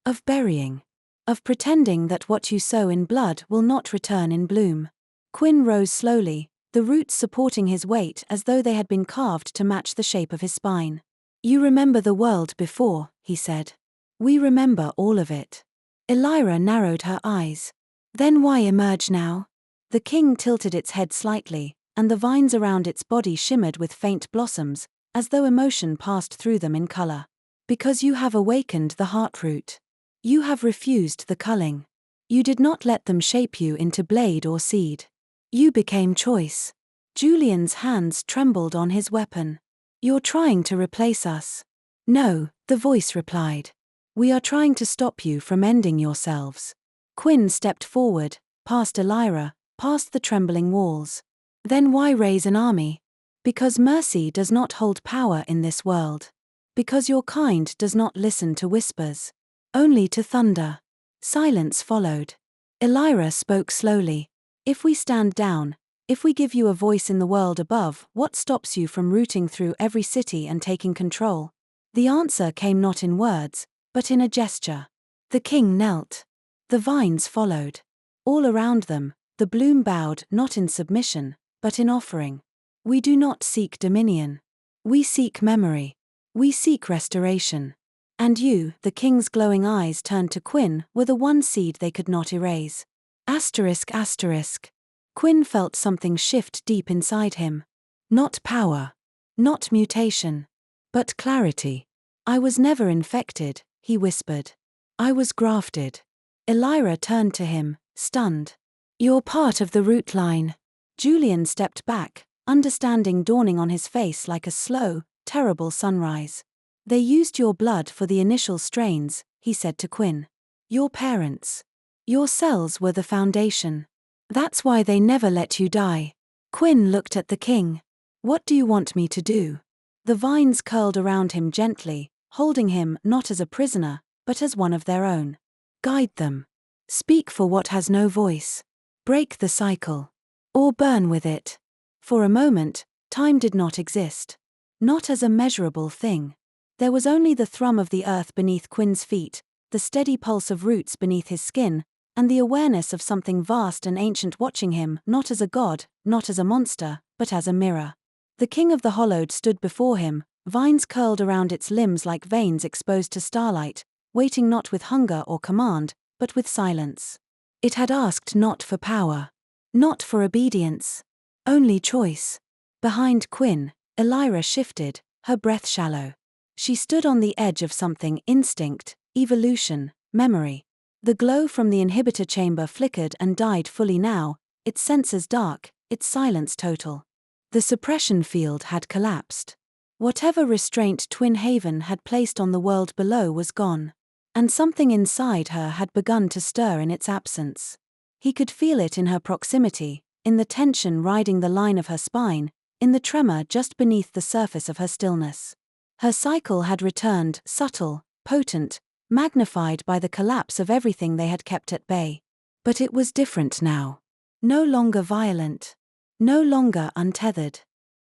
Of burying. Of pretending that what you sow in blood will not return in bloom. Quinn rose slowly, the roots supporting his weight as though they had been carved to match the shape of his spine. "You remember the world before," he said. "We remember all of it." Elira narrowed her eyes. "Then why emerge now?" The king tilted its head slightly, and the vines around its body shimmered with faint blossoms, as though emotion passed through them in color. "Because you have awakened the heartroot. You have refused the culling. You did not let them shape you into blade or seed. You became choice." Julian's hands trembled on his weapon. "You're trying to replace us." "No," the voice replied. "We are trying to stop you from ending yourselves." Quinn stepped forward, past Elira, past the trembling walls. "Then why raise an army?" "Because mercy does not hold power in this world. Because your kind does not listen to whispers. Only to thunder." Silence followed. Elira spoke slowly. "If we stand down, if we give you a voice in the world above, what stops you from rooting through every city and taking control?" The answer came not in words, but in a gesture. The king knelt. The vines followed. All around them, the bloom bowed not in submission, but in offering. "We do not seek dominion. We seek memory. We seek restoration." And you, the king's glowing eyes turned to Quinn, were the one seed they could not erase. ****. Quinn felt something shift deep inside him. Not power. Not mutation. But clarity. "I was never infected," he whispered. I was grafted. Elira turned to him, stunned. You're part of the root line. Julian stepped back, understanding dawning on his face like a slow, terrible sunrise. They used your blood for the initial strains, he said to Quinn. Your parents. Your cells were the foundation. That's why they never let you die. Quinn looked at the king. What do you want me to do? The vines curled around him gently, holding him not as a prisoner, but as one of their own. Guide them. Speak for what has no voice. Break the cycle. Or burn with it. For a moment, time did not exist. Not as a measurable thing. There was only the thrum of the earth beneath Quinn's feet, the steady pulse of roots beneath his skin, and the awareness of something vast and ancient watching him, not as a god, not as a monster, but as a mirror. The king of the hollowed stood before him, vines curled around its limbs like veins exposed to starlight, waiting not with hunger or command, but with silence. It had asked not for power. Not for obedience. Only choice. Behind Quinn, Elira shifted, her breath shallow. She stood on the edge of something: instinct, evolution, memory. The glow from the inhibitor chamber flickered and died fully now, its sensors dark, its silence total. The suppression field had collapsed. Whatever restraint Twin Haven had placed on the world below was gone. And something inside her had begun to stir in its absence. He could feel it in her proximity, in the tension riding the line of her spine, in the tremor just beneath the surface of her stillness. Her cycle had returned, subtle, potent, magnified by the collapse of everything they had kept at bay. But it was different now. No longer violent. No longer untethered.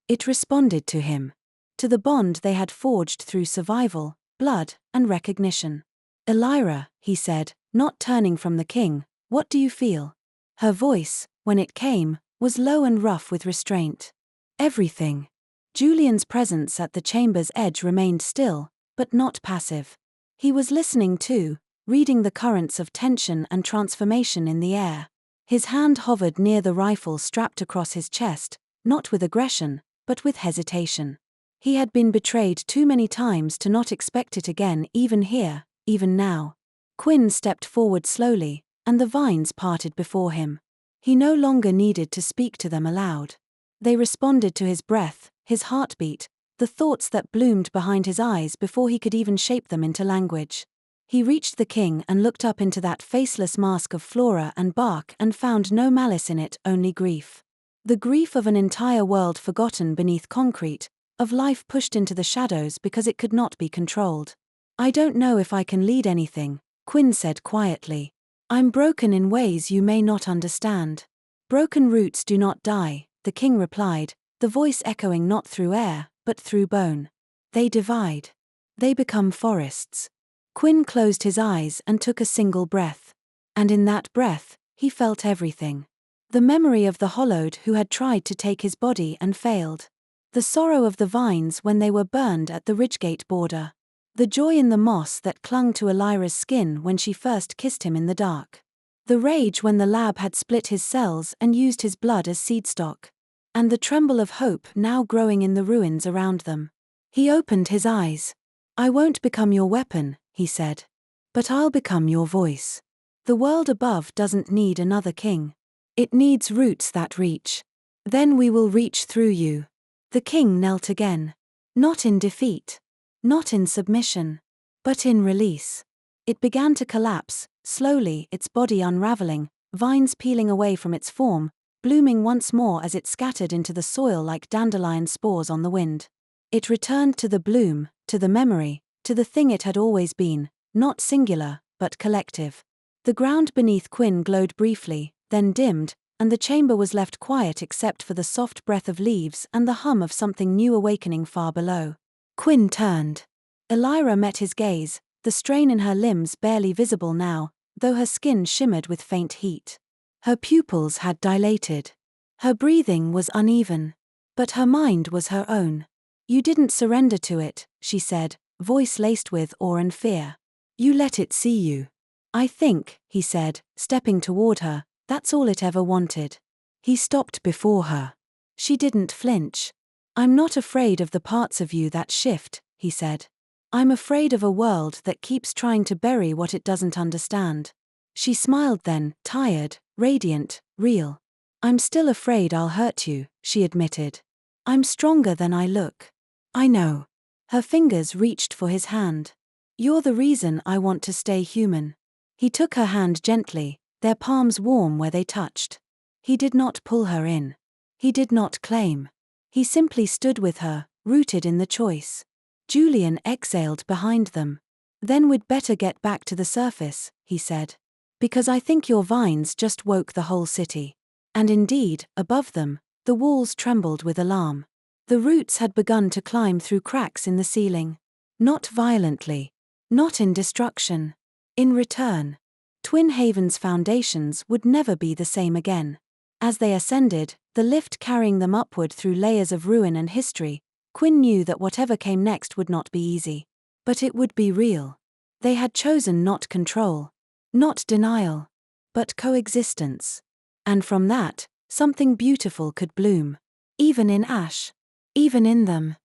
It responded to him. To the bond they had forged through survival, blood, and recognition. Elira, he said, not turning from the king, what do you feel? Her voice, when it came, was low and rough with restraint. Everything. Julian's presence at the chamber's edge remained still, but not passive. He was listening too, reading the currents of tension and transformation in the air. His hand hovered near the rifle strapped across his chest, not with aggression, but with hesitation. He had been betrayed too many times to not expect it again, even here, even now. Quinn stepped forward slowly, and the vines parted before him. He no longer needed to speak to them aloud. They responded to his breath, his heartbeat, the thoughts that bloomed behind his eyes before he could even shape them into language. He reached the king and looked up into that faceless mask of flora and bark and found no malice in it, only grief. The grief of an entire world forgotten beneath concrete, of life pushed into the shadows because it could not be controlled. I don't know if I can lead anything, Quinn said quietly. I'm broken in ways you may not understand. Broken roots do not die, the king replied, the voice echoing not through air, but through bone. They divide. They become forests. Quinn closed his eyes and took a single breath. And in that breath, he felt everything. The memory of the hollowed who had tried to take his body and failed. The sorrow of the vines when they were burned at the Ridgegate border. The joy in the moss that clung to Elira's skin when she first kissed him in the dark. The rage when the lab had split his cells and used his blood as seedstock. And the tremble of hope now growing in the ruins around them. He opened his eyes. I won't become your weapon, he said. But I'll become your voice. The world above doesn't need another king. It needs roots that reach. Then we will reach through you. The king knelt again. Not in defeat. Not in submission. But in release. It began to collapse, slowly, its body unraveling, vines peeling away from its form, blooming once more as it scattered into the soil like dandelion spores on the wind. It returned to the bloom, to the memory, to the thing it had always been, not singular, but collective. The ground beneath Quinn glowed briefly, then dimmed, and the chamber was left quiet except for the soft breath of leaves and the hum of something new awakening far below. Quinn turned. Elira met his gaze, the strain in her limbs barely visible now, though her skin shimmered with faint heat. Her pupils had dilated. Her breathing was uneven. But her mind was her own. You didn't surrender to it, she said, voice laced with awe and fear. You let it see you. I think, he said, stepping toward her, that's all it ever wanted. He stopped before her. She didn't flinch. I'm not afraid of the parts of you that shift, he said. I'm afraid of a world that keeps trying to bury what it doesn't understand. She smiled then, tired, radiant, real. I'm still afraid I'll hurt you, she admitted. I'm stronger than I look. I know. Her fingers reached for his hand. You're the reason I want to stay human. He took her hand gently, their palms warm where they touched. He did not pull her in. He did not claim. He simply stood with her, rooted in the choice. Julian exhaled behind them. Then we'd better get back to the surface, he said. Because I think your vines just woke the whole city. And indeed, above them, the walls trembled with alarm. The roots had begun to climb through cracks in the ceiling. Not violently. Not in destruction. In return. Twin Haven's foundations would never be the same again. As they ascended, the lift carrying them upward through layers of ruin and history, Quinn knew that whatever came next would not be easy. But it would be real. They had chosen not control. Not denial. But coexistence. And from that, something beautiful could bloom. Even in ash. Even in them.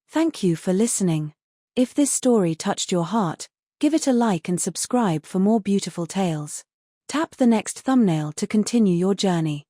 Thank you for listening. If this story touched your heart, give it a like and subscribe for more beautiful tales. Tap the next thumbnail to continue your journey.